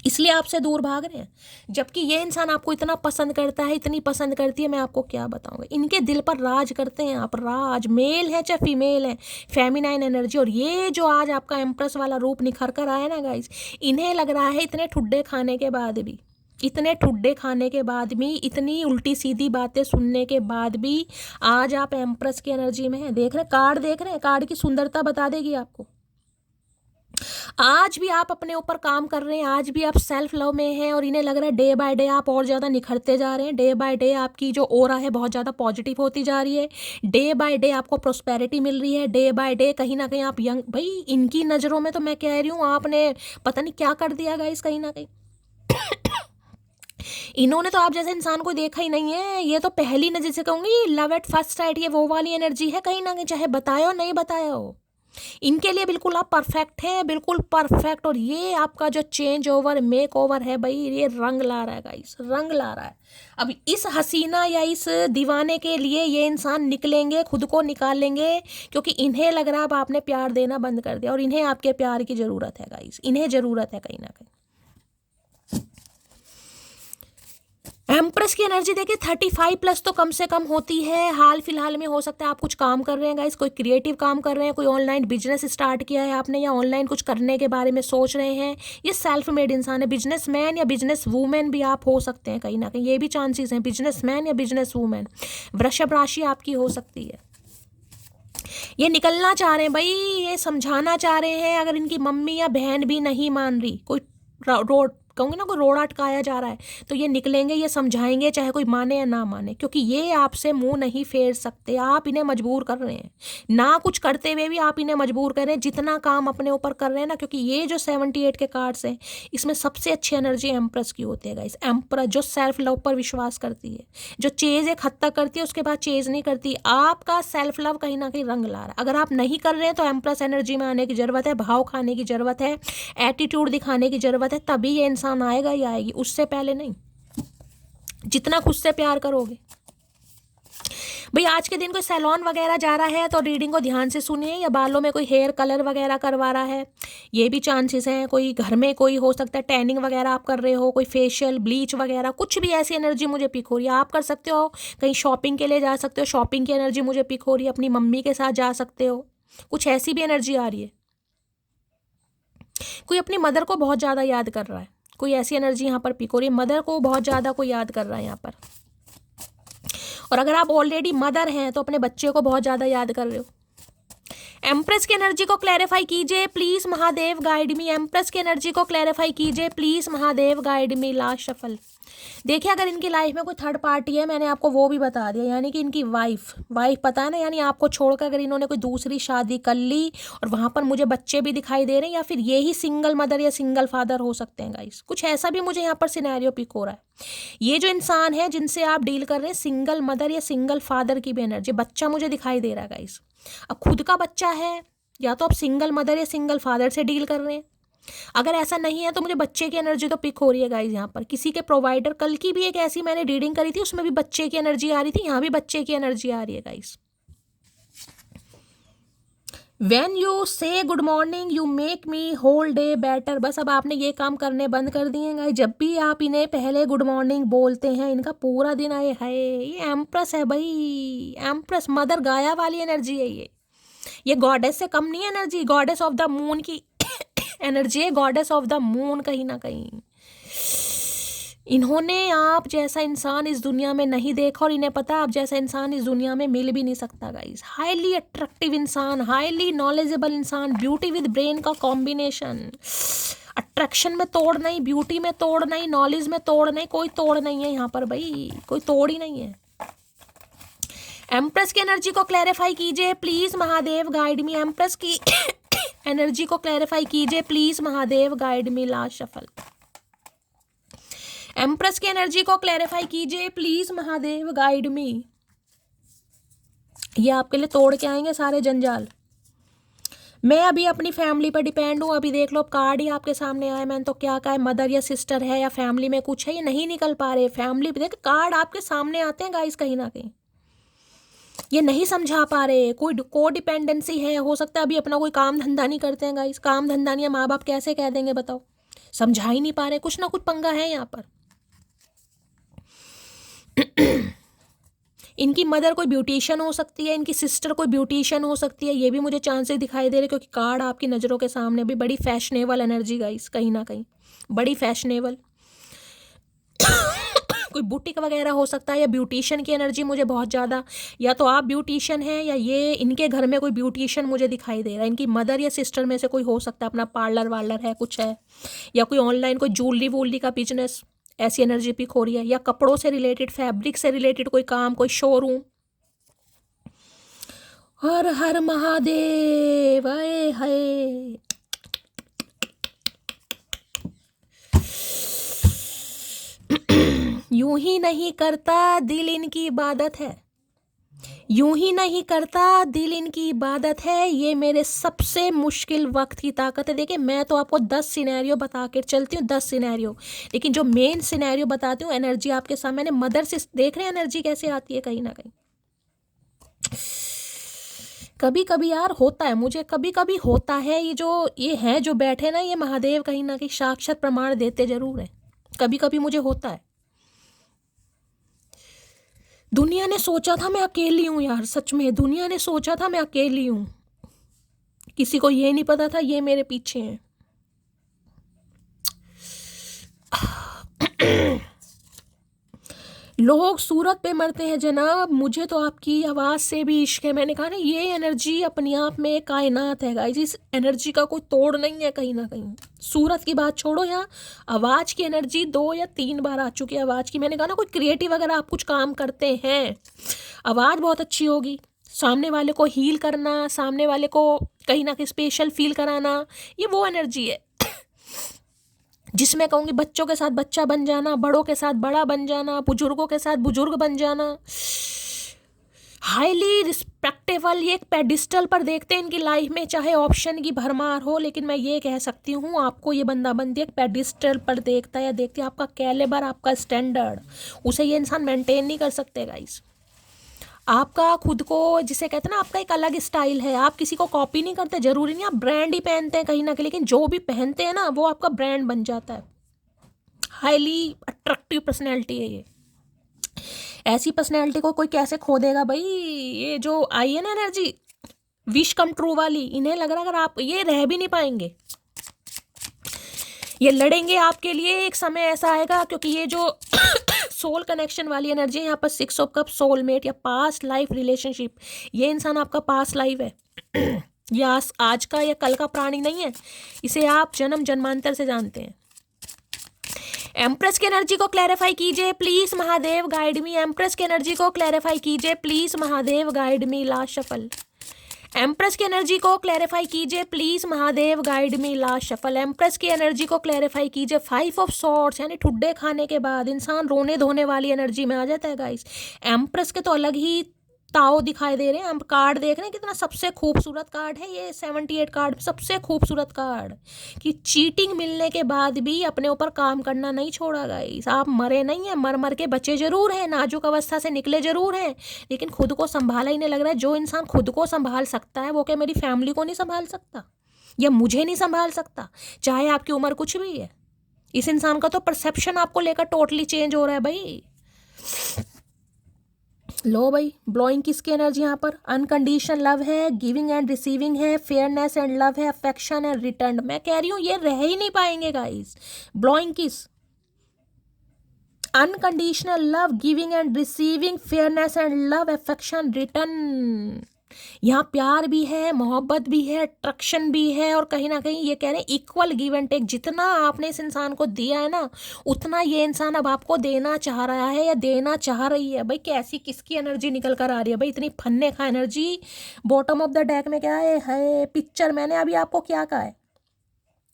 इसलिए आपसे दूर भाग रहे हैं। जबकि ये इंसान आपको इतना पसंद करता है, इतनी पसंद करती है, मैं आपको क्या बताऊंगा। इनके दिल पर राज करते हैं आप, राज, मेल है चाहे फीमेल है, फेमिनाइन एनर्जी। और ये जो आज आपका एम्प्रेस वाला रूप निखर कर आया ना गाइस, इन्हें लग रहा है इतने ठुड्डे खाने के बाद भी, इतनी उल्टी सीधी बातें सुनने के बाद भी आज आप एम्प्रेस की एनर्जी में हैं। देख रहे कार्ड, देख रहे हैं कार्ड की सुंदरता बता देगी आपको। आज भी आप अपने ऊपर काम कर रहे हैं, आज भी आप सेल्फ लव में हैं, और इन्हें लग रहा है डे बाय डे आप और ज़्यादा निखरते जा रहे हैं। डे बाय डे आपकी जो ऑरा है बहुत ज़्यादा पॉजिटिव होती जा रही है। डे बाय डे आपको प्रोस्पेरिटी मिल रही है। डे बाय डे कहीं ना कहीं आप यंग, भाई इनकी नज़रों में तो मैं कह रही हूँ आपने पता नहीं क्या कर दिया गाइस, कहीं ना कहीं इन्होंने तो आप जैसे इंसान को देखा ही नहीं है। ये तो पहली नजर से कहूँगी लव एट फर्स्ट साइट, ये वो वाली एनर्जी है कहीं ना कहीं, चाहे बताया हो नहीं बताया हो, इनके लिए बिल्कुल आप परफेक्ट हैं, बिल्कुल परफेक्ट। और ये आपका जो चेंज ओवर, मेक ओवर है भाई, ये रंग ला रहा है गाइस, रंग ला रहा है। अब इस हसीना या इस दीवाने के लिए ये इंसान निकलेंगे, खुद को निकालेंगे, क्योंकि इन्हें लग रहा है अब आपने प्यार देना बंद कर दिया, और इन्हें आपके प्यार की ज़रूरत है गाइस, इन्हें ज़रूरत है कहीं ना कहीं। एम्प्रेस की एनर्जी देखिए 35+ तो कम से कम होती है। हाल फिलहाल में हो सकता है आप कुछ काम कर रहे हैं गाइस, कोई क्रिएटिव काम कर रहे हैं, कोई ऑनलाइन बिजनेस स्टार्ट किया है आपने, या ऑनलाइन कुछ करने के बारे में सोच रहे हैं। ये सेल्फ मेड इंसान है, बिजनेसमैन या बिजनेस वूमेन भी आप हो सकते हैं कहीं ना कहीं, ये भी चांसेस हैं, बिजनेसमैन या बिजनेस वूमेन। वृषभ राशि आपकी हो सकती है। ये निकलना चाह रहे हैं भाई, ये समझाना चाह रहे हैं। अगर इनकी मम्मी या बहन भी नहीं मान रही, कोई रोड कहूँगी ना, कोई रोड़ा अटकाया जा रहा है, तो ये निकलेंगे, ये समझाएंगे, चाहे कोई माने या ना माने, क्योंकि ये आपसे मुंह नहीं फेर सकते। आप इन्हें मजबूर कर रहे हैं, ना कुछ करते हुए भी आप इन्हें मजबूर कर रहे हैं, जितना काम अपने ऊपर कर रहे हैं ना। क्योंकि ये जो 78 के कार्ड्स हैं, इसमें सबसे अच्छी एनर्जी एम्प्रेस की होती है गाइस। एम्प्रेस जो सेल्फ लव पर विश्वास करती है, जो चेज एक हद तक करती है, उसके बाद चेज नहीं करती। आपका सेल्फ लव कहीं ना कहीं रंग ला रहा है। अगर आप नहीं कर रहे हैं तो एम्प्रेस एनर्जी में आने की जरूरत है, भाव खाने की जरूरत है, एटीट्यूड दिखाने की जरूरत है, तभी ये इंसान आएगा ही आएगी, उससे पहले नहीं। जितना खुद से प्यार करोगे। भाई आज के दिन कोई सैलून वगैरह जा रहा है तो रीडिंग को ध्यान से सुनिए, या बालों में कोई हेयर कलर वगैरह करवा रहा है, ये भी चांसेस हैं। कोई घर में कोई हो सकता है टैनिंग वगैरह आप कर रहे हो, कोई फेशियल ब्लीच वगैरह, कुछ भी ऐसी एनर्जी मुझे पिक हो रही है, आप कर सकते हो। कहीं शॉपिंग के लिए जा सकते हो, शॉपिंग की एनर्जी मुझे पिक हो रही है। अपनी मम्मी के साथ जा सकते हो, कुछ ऐसी भी एनर्जी आ रही है। कोई अपनी मदर को बहुत ज़्यादा याद कर रहा है, कोई ऐसी एनर्जी यहाँ पर पिक हो रही है। मदर को बहुत ज़्यादा कोई याद कर रहा है यहाँ पर। और अगर आप ऑलरेडी मदर हैं तो अपने बच्चे को बहुत ज़्यादा याद कर रहे हो। एम्प्रेस की एनर्जी को क्लैरिफाई कीजिए please, Mahadev guide me. Empress की एनर्जी को क्लैरिफाई कीजिए please, Mahadev guide me. Last shuffle. देखिए अगर इनकी लाइफ में कोई थर्ड पार्टी है, मैंने आपको वो भी बता दिया, यानी कि इनकी वाइफ पता है ना, यानी आपको छोड़कर अगर इन्होंने कोई दूसरी शादी कर ली, और वहाँ पर मुझे बच्चे भी दिखाई दे रहे हैं, या फिर ये ही सिंगल मदर या सिंगल फादर हो सकते हैं गाइस। कुछ ऐसा भी मुझे यहाँ पर सिनेरियो पिक हो रहा है। ये जो इंसान है जिनसे आप डील कर रहे हैं, सिंगल मदर या सिंगल फादर की भी एनर्जी, बच्चा मुझे दिखाई दे रहा है गाइस। अब खुद का बच्चा है, या तो आप सिंगल मदर या सिंगल फादर से डील कर रहे हैं, अगर ऐसा नहीं है तो मुझे बच्चे की एनर्जी तो पिक हो रही है गाइज। यहाँ पर किसी के प्रोवाइडर, कल की भी एक ऐसी मैंने रीडिंग करी थी, उसमें भी बच्चे की एनर्जी आ रही थी, यहाँ भी बच्चे की एनर्जी आ रही है guys. When you say good morning you make me whole day better. बस अब आपने ये काम करने बंद कर दिए गाइस। जब भी आप इन्हें पहले गुड मॉर्निंग बोलते हैं, इनका पूरा दिन आए है। ये एम्प्रेस है भाई, एम्प्रेस मदर गाया वाली एनर्जी है ये गॉडेस से कम नहीं है energy, goddess of the moon की एनर्जी है, गॉडेस ऑफ द मून। कहीं ना कहीं इन्होंने आप जैसा इंसान इस दुनिया में नहीं देखा, और इन्हें पता आप जैसा इंसान इस दुनिया में मिल भी नहीं सकता गाइस। हाईली अट्रैक्टिव इंसान, हाईली नॉलेजेबल इंसान, ब्यूटी विद ब्रेन का कॉम्बिनेशन। अट्रैक्शन में तोड़ नहीं, ब्यूटी में तोड़ नहीं, नॉलेज में तोड़ नहीं, कोई तोड़ नहीं है यहाँ पर भाई, कोई तोड़ ही नहीं है। एम्प्रेस की एनर्जी को क्लैरिफाई कीजिए please Mahadev, guide me. Empress की एनर्जी को क्लैरिफाई कीजिए please Mahadev, guide me. Last shuffle. Empress की एनर्जी को क्लैरिफाई कीजिए प्लीज महादेव, गाइड मी। ये आपके लिए तोड़ के आएंगे सारे जंजाल। मैं अभी अपनी फैमिली पर डिपेंड हूँ। अभी देख लो, कार्ड ही आपके सामने आया, मैंने तो क्या कहा है, मदर या सिस्टर है या फैमिली में कुछ है, ये नहीं निकल पा रहे। फैमिली देख, कार्ड आपके सामने आते हैं गाइस, कहीं ना कहीं ये नहीं समझा पा रहे। कोई को डिपेंडेंसी है, हो सकता है अभी अपना कोई काम धंधा नहीं करते हैं गाइस। काम धंधा नहीं है, माँ बाप कैसे कह देंगे बताओ, समझा ही नहीं पा रहे। कुछ ना कुछ पंगा है यहाँ पर। इनकी मदर कोई ब्यूटिशियन हो सकती है, इनकी सिस्टर कोई ब्यूटिशियन हो सकती है, ये भी मुझे चांसेस दिखाई दे रहे, क्योंकि कार्ड आपकी नज़रों के सामने भी। बड़ी फैशनेबल एनर्जी गाइस, कहीं ना कहीं बड़ी फैशनेबल। कोई बुटीक वगैरह हो सकता है, या ब्यूटिशियन की एनर्जी मुझे बहुत ज़्यादा, या तो आप ब्यूटिशियन हैं या ये इनके घर में कोई ब्यूटिशियन मुझे दिखाई दे रहा है। इनकी मदर या सिस्टर में से कोई हो सकता है, अपना पार्लर वार्लर है, कुछ है, या कोई ऑनलाइन कोई ज्वेलरी वूलरी का बिजनेस, ऐसी एनर्जी पिक हो रही है, या कपड़ों से रिलेटेड, फैब्रिक से रिलेटेड कोई काम, कोई शोरूम। हर हर महादेव, आए हाय। यूं ही नहीं करता दिल इनकी इबादत है, यूं ही नहीं करता दिल इनकी इबादत है, ये मेरे सबसे मुश्किल वक्त की ताकत है। देखिए, मैं तो आपको 10 सिनेरियो बता के चलती हूँ, 10 सिनेरियो, लेकिन जो मेन सिनेरियो बताती हूँ, एनर्जी आपके सामने, मदर से देख रहे हैं एनर्जी कैसे आती है। कहीं ना कहीं कभी कभी यार होता है, मुझे कभी कभी होता है, ये है जो बैठे ना, ये महादेव कहीं ना कहीं साक्षात प्रमाण देते जरूर है। कभी कभी मुझे होता है। दुनिया ने सोचा था मैं अकेली हूँ यार, सच में दुनिया ने सोचा था मैं अकेली हूँ, किसी को ये नहीं पता था ये मेरे पीछे हैं। लोग सूरत पे मरते हैं जनाब, मुझे तो आपकी आवाज़ से भी इश्क है। मैंने कहा ना, ये एनर्जी अपने आप में कायनात है गाइस, इस एनर्जी का कोई तोड़ नहीं है कहीं ना कहीं। सूरत की बात छोड़ो, यहाँ आवाज़ की एनर्जी 2 या 3 बार आ चुकी है आवाज़ की। मैंने कहा ना, कोई क्रिएटिव अगर आप कुछ काम करते हैं, आवाज़ बहुत अच्छी होगी, सामने वाले को हील करना, सामने वाले को कहीं ना कहीं स्पेशल फील कराना, ये वो एनर्जी है जिसमें कहूँगी बच्चों के साथ बच्चा बन जाना, बड़ों के साथ बड़ा बन जाना, बुजुर्गों के साथ बुजुर्ग बन जाना। हाईली रिस्पेक्टेबल, ये एक पेडिस्टल पर देखते हैं इनकी लाइफ में, चाहे ऑप्शन की भरमार हो, लेकिन मैं ये कह सकती हूँ आपको, ये बंदा बंदी एक पेडिस्टल पर देखता है या देखती है। आपका कैलिबर, आपका स्टैंडर्ड, उसे ये इंसान मेंटेन नहीं कर सकते गाइस। आपका खुद को, जिसे कहते हैं ना, आपका एक अलग स्टाइल है, आप किसी को कॉपी नहीं करते। जरूरी नहीं आप ब्रांड ही पहनते हैं कहीं ना कहीं, लेकिन जो भी पहनते हैं ना, वो आपका ब्रांड बन जाता है। हाईली अट्रैक्टिव पर्सनैलिटी है ये। ऐसी पर्सनैलिटी को कोई कैसे खो देगा भाई। ये जो आई है ना एनर्जी, विश कम ट्रू वाली, इन्हें लग रहा है अगर आप ये रह भी नहीं पाएंगे, ये लड़ेंगे आपके लिए। एक समय ऐसा आएगा, क्योंकि ये जो सोल कनेक्शन वाली एनर्जी है, यहाँ पर 6 ऑफ कप, सोलमेट या पास्ट लाइफ रिलेशनशिप, ये इंसान आपका पास्ट लाइफ है। ये आज का या कल का प्राणी नहीं है, इसे आप जन्म जन्मांतर से जानते हैं। एम्प्रेस की एनर्जी को क्लैरिफाई कीजिए please Mahadev, guide me. Empress की एनर्जी को क्लैरिफाई कीजिए please Mahadev, guide me. Last shuffle. Empress की एनर्जी को क्लैरिफाई कीजिए please Mahadev, guide me. Last shuffle. Empress की एनर्जी को क्लैरिफाई कीजिए। 5 ऑफ सॉर्ड्स, यानी ठुड्डे खाने के बाद इंसान रोने धोने वाली एनर्जी में आ जाता है गाइस। एम्प्रेस के तो अलग ही ताओ दिखाई दे रहे हैं, हम कार्ड देख रहे हैं कितना सबसे खूबसूरत कार्ड है ये 78 कार्ड, सबसे खूबसूरत कार्ड। कि चीटिंग मिलने के बाद भी अपने ऊपर काम करना नहीं छोड़ा गाइस। आप मरे नहीं हैं, मर मर के बचे जरूर हैं, नाजुक अवस्था से निकले जरूर हैं, लेकिन खुद को संभाला ही नहीं लग रहा है। जो इंसान खुद को संभाल सकता है वो क्या मेरी फैमिली को नहीं संभाल सकता, या मुझे नहीं संभाल सकता, चाहे आपकी उम्र कुछ भी है। इस इंसान का तो परसेप्शन आपको लेकर टोटली चेंज हो रहा है भाई। लो भाई, ब्लोइंग किसकी एनर्जी यहाँ पर? अनकंडीशनल लव है, गिविंग एंड रिसीविंग है, फेयरनेस एंड लव है, अफेक्शन एंड रिटर्न। मैं कह रही हूँ ये रह ही नहीं पाएंगे गाइस। ब्लोइंग किस? Unconditional love, giving and receiving, fairness and love, affection, return. यहाँ प्यार भी है, मोहब्बत भी है, अट्रैक्शन भी है, और कहीं ना कहीं ये कह रहे हैं इक्वल गिव एंड टेक। जितना आपने इस इंसान को दिया है ना, उतना ये इंसान अब आपको देना चाह रहा है या देना चाह रही है। भाई कैसी किसकी एनर्जी निकल कर आ रही है भाई, इतनी फन्ने का energy. Bottom of the deck में क्या है पिक्चर। मैंने अभी आपको क्या कहा है,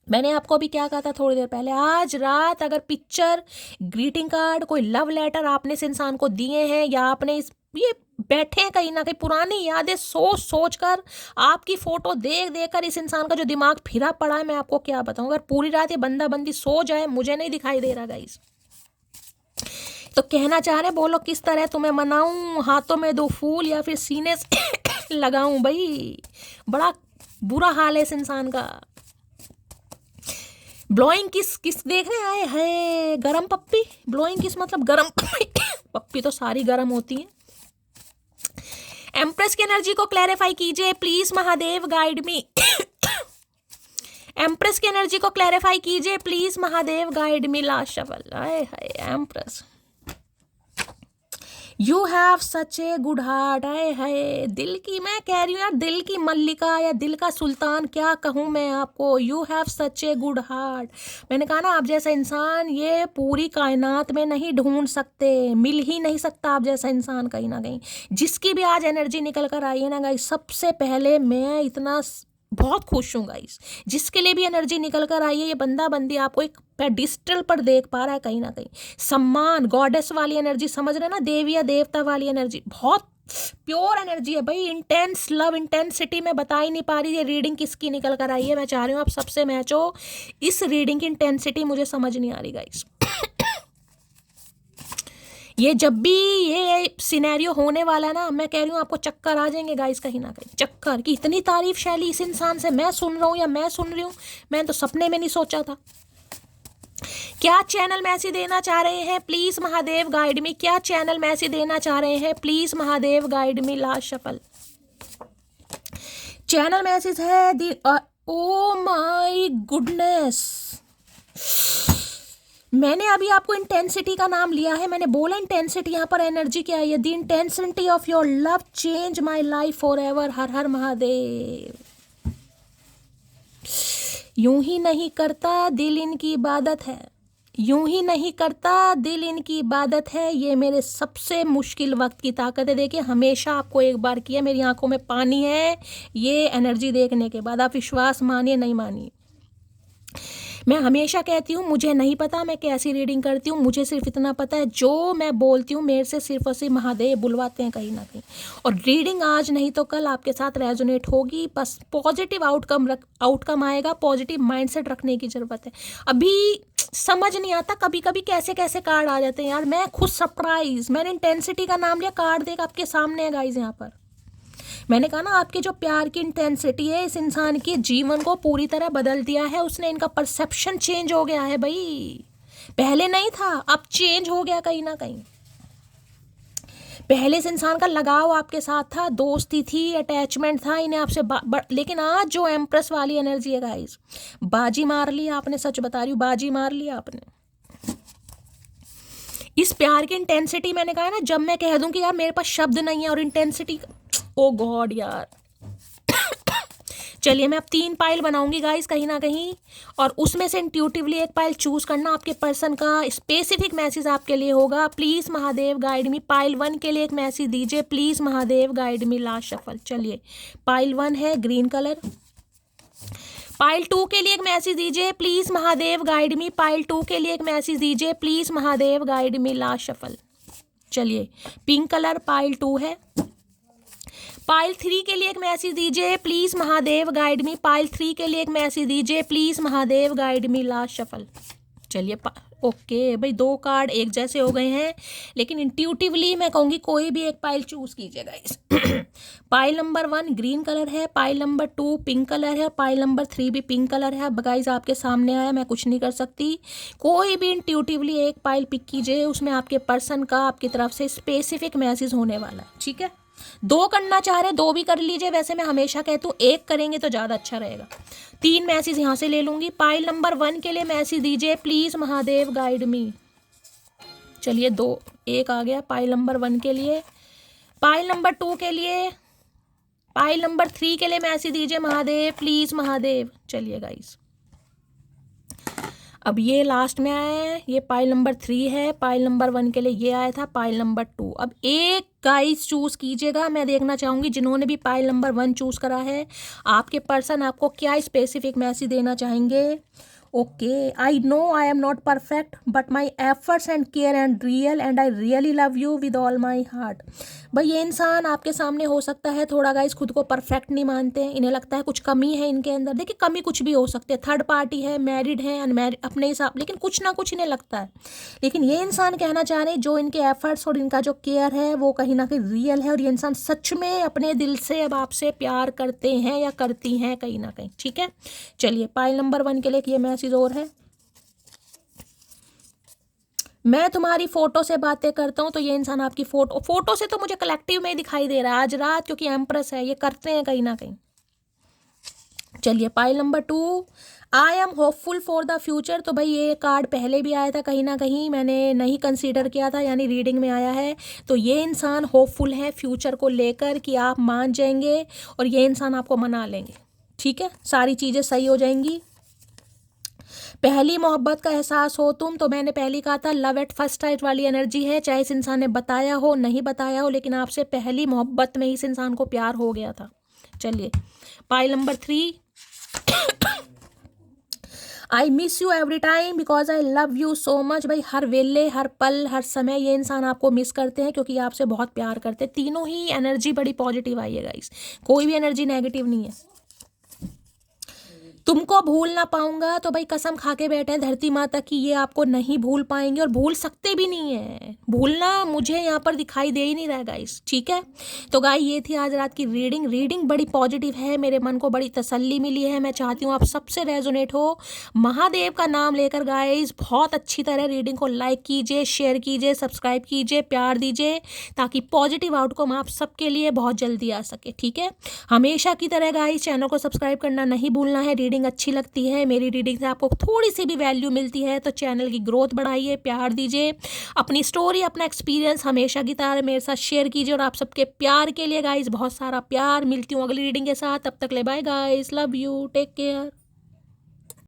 मैंने आपको अभी क्या कहा था थोड़ी देर पहले, आज रात अगर पिक्चर, ग्रीटिंग कार्ड, कोई लव लेटर आपने इस इंसान को दिए हैं, या आपने ये बैठे हैं कहीं ना कहीं पुरानी यादें सोच सोच कर, आपकी फोटो देख देख कर इस इंसान का जो दिमाग फिरा पड़ा है, मैं आपको क्या बताऊं। अगर पूरी रात ये बंदा बंदी सो जाए, मुझे नहीं दिखाई दे रहा गाइस। तो कहना चाह रहे, बोलो किस तरह तुम्हें मनाऊं, हाथों में दो फूल या फिर सीने से लगाऊं। भाई बड़ा बुरा हाल है इस इंसान का। ब्लोइंग किस किस देख रहे आए है, गरम पप्पी। ब्लोइंग किस मतलब गरम पप्पी तो सारी गरम होती है। एम्प्रेस की एनर्जी को क्लैरिफाई कीजिए please Mahadev, guide me. Empress की एनर्जी को क्लैरिफाई कीजिए please Mahadev, guide me. Last shuffle. Hi hi empress, you have such a good heart. आए हाय, दिल की, मैं कह रही हूँ यार, दिल की मल्लिका या दिल का सुल्तान, क्या कहूँ मैं आपको। You have such a good heart. मैंने कहा ना, आप जैसा इंसान ये पूरी कायनात में नहीं ढूंढ सकते, मिल ही नहीं सकता आप जैसा इंसान कहीं ना कहीं। जिसकी भी आज एनर्जी निकल कर आई है ना गाइस, सबसे पहले मैं इतना बहुत खुश हूँ गाइस। जिसके लिए भी एनर्जी निकल कर आई है, ये बंदा बंदी आपको एक पेडिस्टल पर देख पा रहा है कहीं ना कहीं। सम्मान, गॉडेस वाली एनर्जी, समझ रहे ना, देवी या देवता वाली एनर्जी, बहुत प्योर एनर्जी है भाई। इंटेंस लव, इंटेंसिटी मैं बता ही नहीं पा रही ये रीडिंग किसकी निकल कर आई है। मैं चाह रही हूँ आप सबसे मैच हो। इस रीडिंग की इंटेंसिटी मुझे समझ नहीं आ रही गाइस। ये जब भी ये सिनेरियो होने वाला है ना, मैं कह रही हूँ आपको चक्कर आ जाएंगे गाइस कहीं ना कहीं। चक्कर की इतनी तारीफ शैली इस इंसान से मैं सुन रहा हूँ या मैं सुन रही हूँ, मैं तो सपने में नहीं सोचा था। क्या चैनल मैसेज देना चाह रहे हैं प्लीज महादेव, गाइड मी। क्या चैनल मैसेज देना चाह रहे हैं please Mahadev, guide me. Last shuffle. Channel message है ओ माय गुडनेस, मैंने अभी आपको इंटेंसिटी का नाम लिया है, मैंने बोला इंटेंसिटी। यहाँ पर एनर्जी क्या है, the intensity of your love change my life forever. हर हर महादेव। यूं ही नहीं करता दिल इनकी इबादत है, यूं ही नहीं करता दिल इनकी इबादत है। ये मेरे सबसे मुश्किल वक्त की ताकत है। देखिए हमेशा आपको एक बार किया, मेरी आंखों में पानी है ये एनर्जी देखने के बाद। आप विश्वास मानिए नहीं मानिए, मैं हमेशा कहती हूँ मुझे नहीं पता मैं कैसी रीडिंग करती हूँ, मुझे सिर्फ इतना पता है जो मैं बोलती हूँ मेरे से सिर्फ और सिर्फ महादेव बुलवाते हैं कहीं ना कहीं। और रीडिंग आज नहीं तो कल आपके साथ रेजोनेट होगी। बस पॉजिटिव आउटकम आएगा, पॉजिटिव माइंडसेट रखने की ज़रूरत है। अभी समझ नहीं आता कभी कभी कैसे कैसे कार्ड आ जाते हैं यार, मैं खुद सरप्राइज। मैंने इंटेंसिटी का नाम लिया, कार्ड देख आपके सामने है गाइज। यहाँ पर मैंने कहा ना, आपके जो प्यार की इंटेंसिटी है इस इंसान के जीवन को पूरी तरह बदल दिया है उसने। इनका परसेप्शन चेंज हो गया है भाई, पहले नहीं था अब चेंज हो गया कहीं ना कहीं। पहले इस इंसान का लगाव आपके साथ था, दोस्ती थी, अटैचमेंट था इन्हें आपसे, लेकिन आज जो एम्प्रेस वाली एनर्जी है गाइस, बाजी मार ली आपने। सच बता रही हूँ, बाजी मार ली आपने। इस प्यार की इंटेंसिटी, मैंने कहा ना, जब मैं कह दूं कि यार मेरे पास शब्द नहीं है और इंटेंसिटी, ओ गॉड यार। चलिए मैं अब 3 पाइल बनाऊंगी गाइस कहीं ना कहीं, और उसमें से इंट्यूटिवली एक पाइल चूज करना। आपके पर्सन का स्पेसिफिक मैसेज आपके लिए होगा। Please Mahadev guide me. Pile 1 के लिए एक मैसेज दीजिए please Mahadev guide me. Last shuffle. चलिए पाइल 1 है ग्रीन कलर। पाइल 2 के लिए एक मैसेज दीजिए please Mahadev guide me. Pile 2 के लिए एक मैसेज दीजिए please Mahadev guide me. Last shuffle. चलिए पिंक कलर पाइल 2 है। पाइल 3 के लिए एक मैसेज दीजिए please Mahadev guide me. Pile 3 के लिए एक मैसेज दीजिए please Mahadev guide me. Last shuffle. चलिए ओके भाई, 2 कार्ड एक जैसे हो गए हैं, लेकिन इंट्यूटिवली मैं कहूँगी कोई भी एक पाइल चूज कीजिएगा इस पाइल नंबर 1 ग्रीन कलर है, पाइल नंबर 2 पिंक कलर है, पाइल नंबर 3 भी पिंक कलर है। अब गाइस आपके सामने आया, मैं कुछ नहीं कर सकती। कोई भी इंट्यूटिवली एक पाइल पिक कीजिए, उसमें आपके पर्सन का आपकी तरफ से स्पेसिफिक मैसेज होने वाला है, ठीक है। 2 करना चाह रहे 2 भी कर लीजिए, वैसे मैं हमेशा कहती हूँ 1 करेंगे तो ज़्यादा अच्छा रहेगा। 3 मैसेज यहाँ से ले लूँगी। पाइल नंबर 1 के लिए मैसेज दीजिए प्लीज़ महादेव गाइड मी। चलिए 1 आ गया पाइल नंबर 1 के लिए। पाइल नंबर 2 के लिए, पाइल नंबर 3 के लिए मैसेज दीजिए महादेव प्लीज़ महादेव। चलिए गाइस, अब ये लास्ट में आया है, ये पाइल नंबर 3 है। पाइल नंबर 1 के लिए ये आया था, पाइल नंबर 2। अब एक गाइस चूज कीजिएगा। मैं देखना चाहूँगी जिन्होंने भी पाइल नंबर 1 चूज करा है, आपके पर्सन आपको क्या स्पेसिफिक मैसेज देना चाहेंगे। Okay, I know I am not perfect but my efforts and care and real and I really love you with all my heart. भाई ये इंसान आपके सामने हो सकता है थोड़ा गाइस खुद को परफेक्ट नहीं मानते हैं, इन्हें लगता है कुछ कमी है इनके अंदर। देखिए कमी कुछ भी हो सकती है, थर्ड पार्टी है, मैरिड है, अनमैरिड, अपने हिसाब, लेकिन कुछ ना कुछ इन्हें लगता है। लेकिन ये इंसान कहना चाह रहे हैं जो इनके एफर्ट्स और इनका जो केयर है वो कहीं ना कहीं रियल है, और ये इंसान सच में अपने दिल से अब आपसे प्यार करते हैं या करती हैं कहीं ना कहीं, ठीक है। चलिए पाइल नंबर 1 के लिए ये मैसेज और है, मैं तुम्हारी फोटो से बातें करता हूँ। तो ये इंसान आपकी फोटो से तो मुझे कलेक्टिव में ही दिखाई दे रहा है आज रात, क्योंकि एम्प्रेस है, ये करते हैं कहीं ना कहीं। चलिए pile number 2, I am hopeful for the future. तो भाई ये कार्ड पहले भी आया था कहीं ना कहीं, मैंने नहीं कंसीडर किया था, यानी रीडिंग में आया है। तो ये इंसान होपफुल है फ्यूचर को लेकर कि आप मान जाएंगे और ये इंसान आपको मना लेंगे, ठीक है, सारी चीज़ें सही हो जाएंगी। पहली मोहब्बत का एहसास हो तुम, तो मैंने पहले कहा था लव एट फर्स्ट साइट वाली एनर्जी है, चाहे इस इंसान ने बताया हो नहीं बताया हो, लेकिन आपसे पहली मोहब्बत में इस इंसान को प्यार हो गया था। चलिए pile number 3, I miss you every time because I love you so much. भाई हर वेले, हर पल, हर समय ये इंसान आपको मिस करते हैं क्योंकि आपसे बहुत प्यार करते हैं। तीनों ही एनर्जी बड़ी पॉजिटिव आई है गाइस, कोई भी एनर्जी नेगेटिव नहीं है। तुमको भूल ना पाऊंगा, तो भाई कसम खा के बैठे हैं धरती माता की, ये आपको नहीं भूल पाएंगे और भूल सकते भी नहीं है। भूलना मुझे यहाँ पर दिखाई दे ही नहीं रहा गाइस, ठीक है। तो गाइस ये थी आज रात की रीडिंग बड़ी पॉजिटिव है, मेरे मन को बड़ी तसल्ली मिली है। मैं चाहती हूँ आप सबसे रेजोनेट हो। महादेव का नाम लेकर गाइस बहुत अच्छी तरह रीडिंग को लाइक कीजिए, शेयर कीजिए, सब्सक्राइब कीजिए, प्यार दीजिए, ताकि पॉजिटिव आउटकम आप सबके लिए बहुत जल्दी आ सके, ठीक है। हमेशा की तरह गाइस चैनल को सब्सक्राइब करना नहीं भूलना है। रीडिंग अच्छी लगती है, मेरी रीडिंग से आपको थोड़ी सी भी वैल्यू मिलती है तो चैनल की ग्रोथ बढ़ाइए, प्यार दीजिए, अपनी स्टोरी, अपना एक्सपीरियंस हमेशा की तरह मेरे साथ शेयर कीजिए। और आप सबके प्यार के लिए गाइस बहुत सारा प्यार। मिलती हूँ अगली रीडिंग के साथ, तब तक ले bye guys, love you, take care.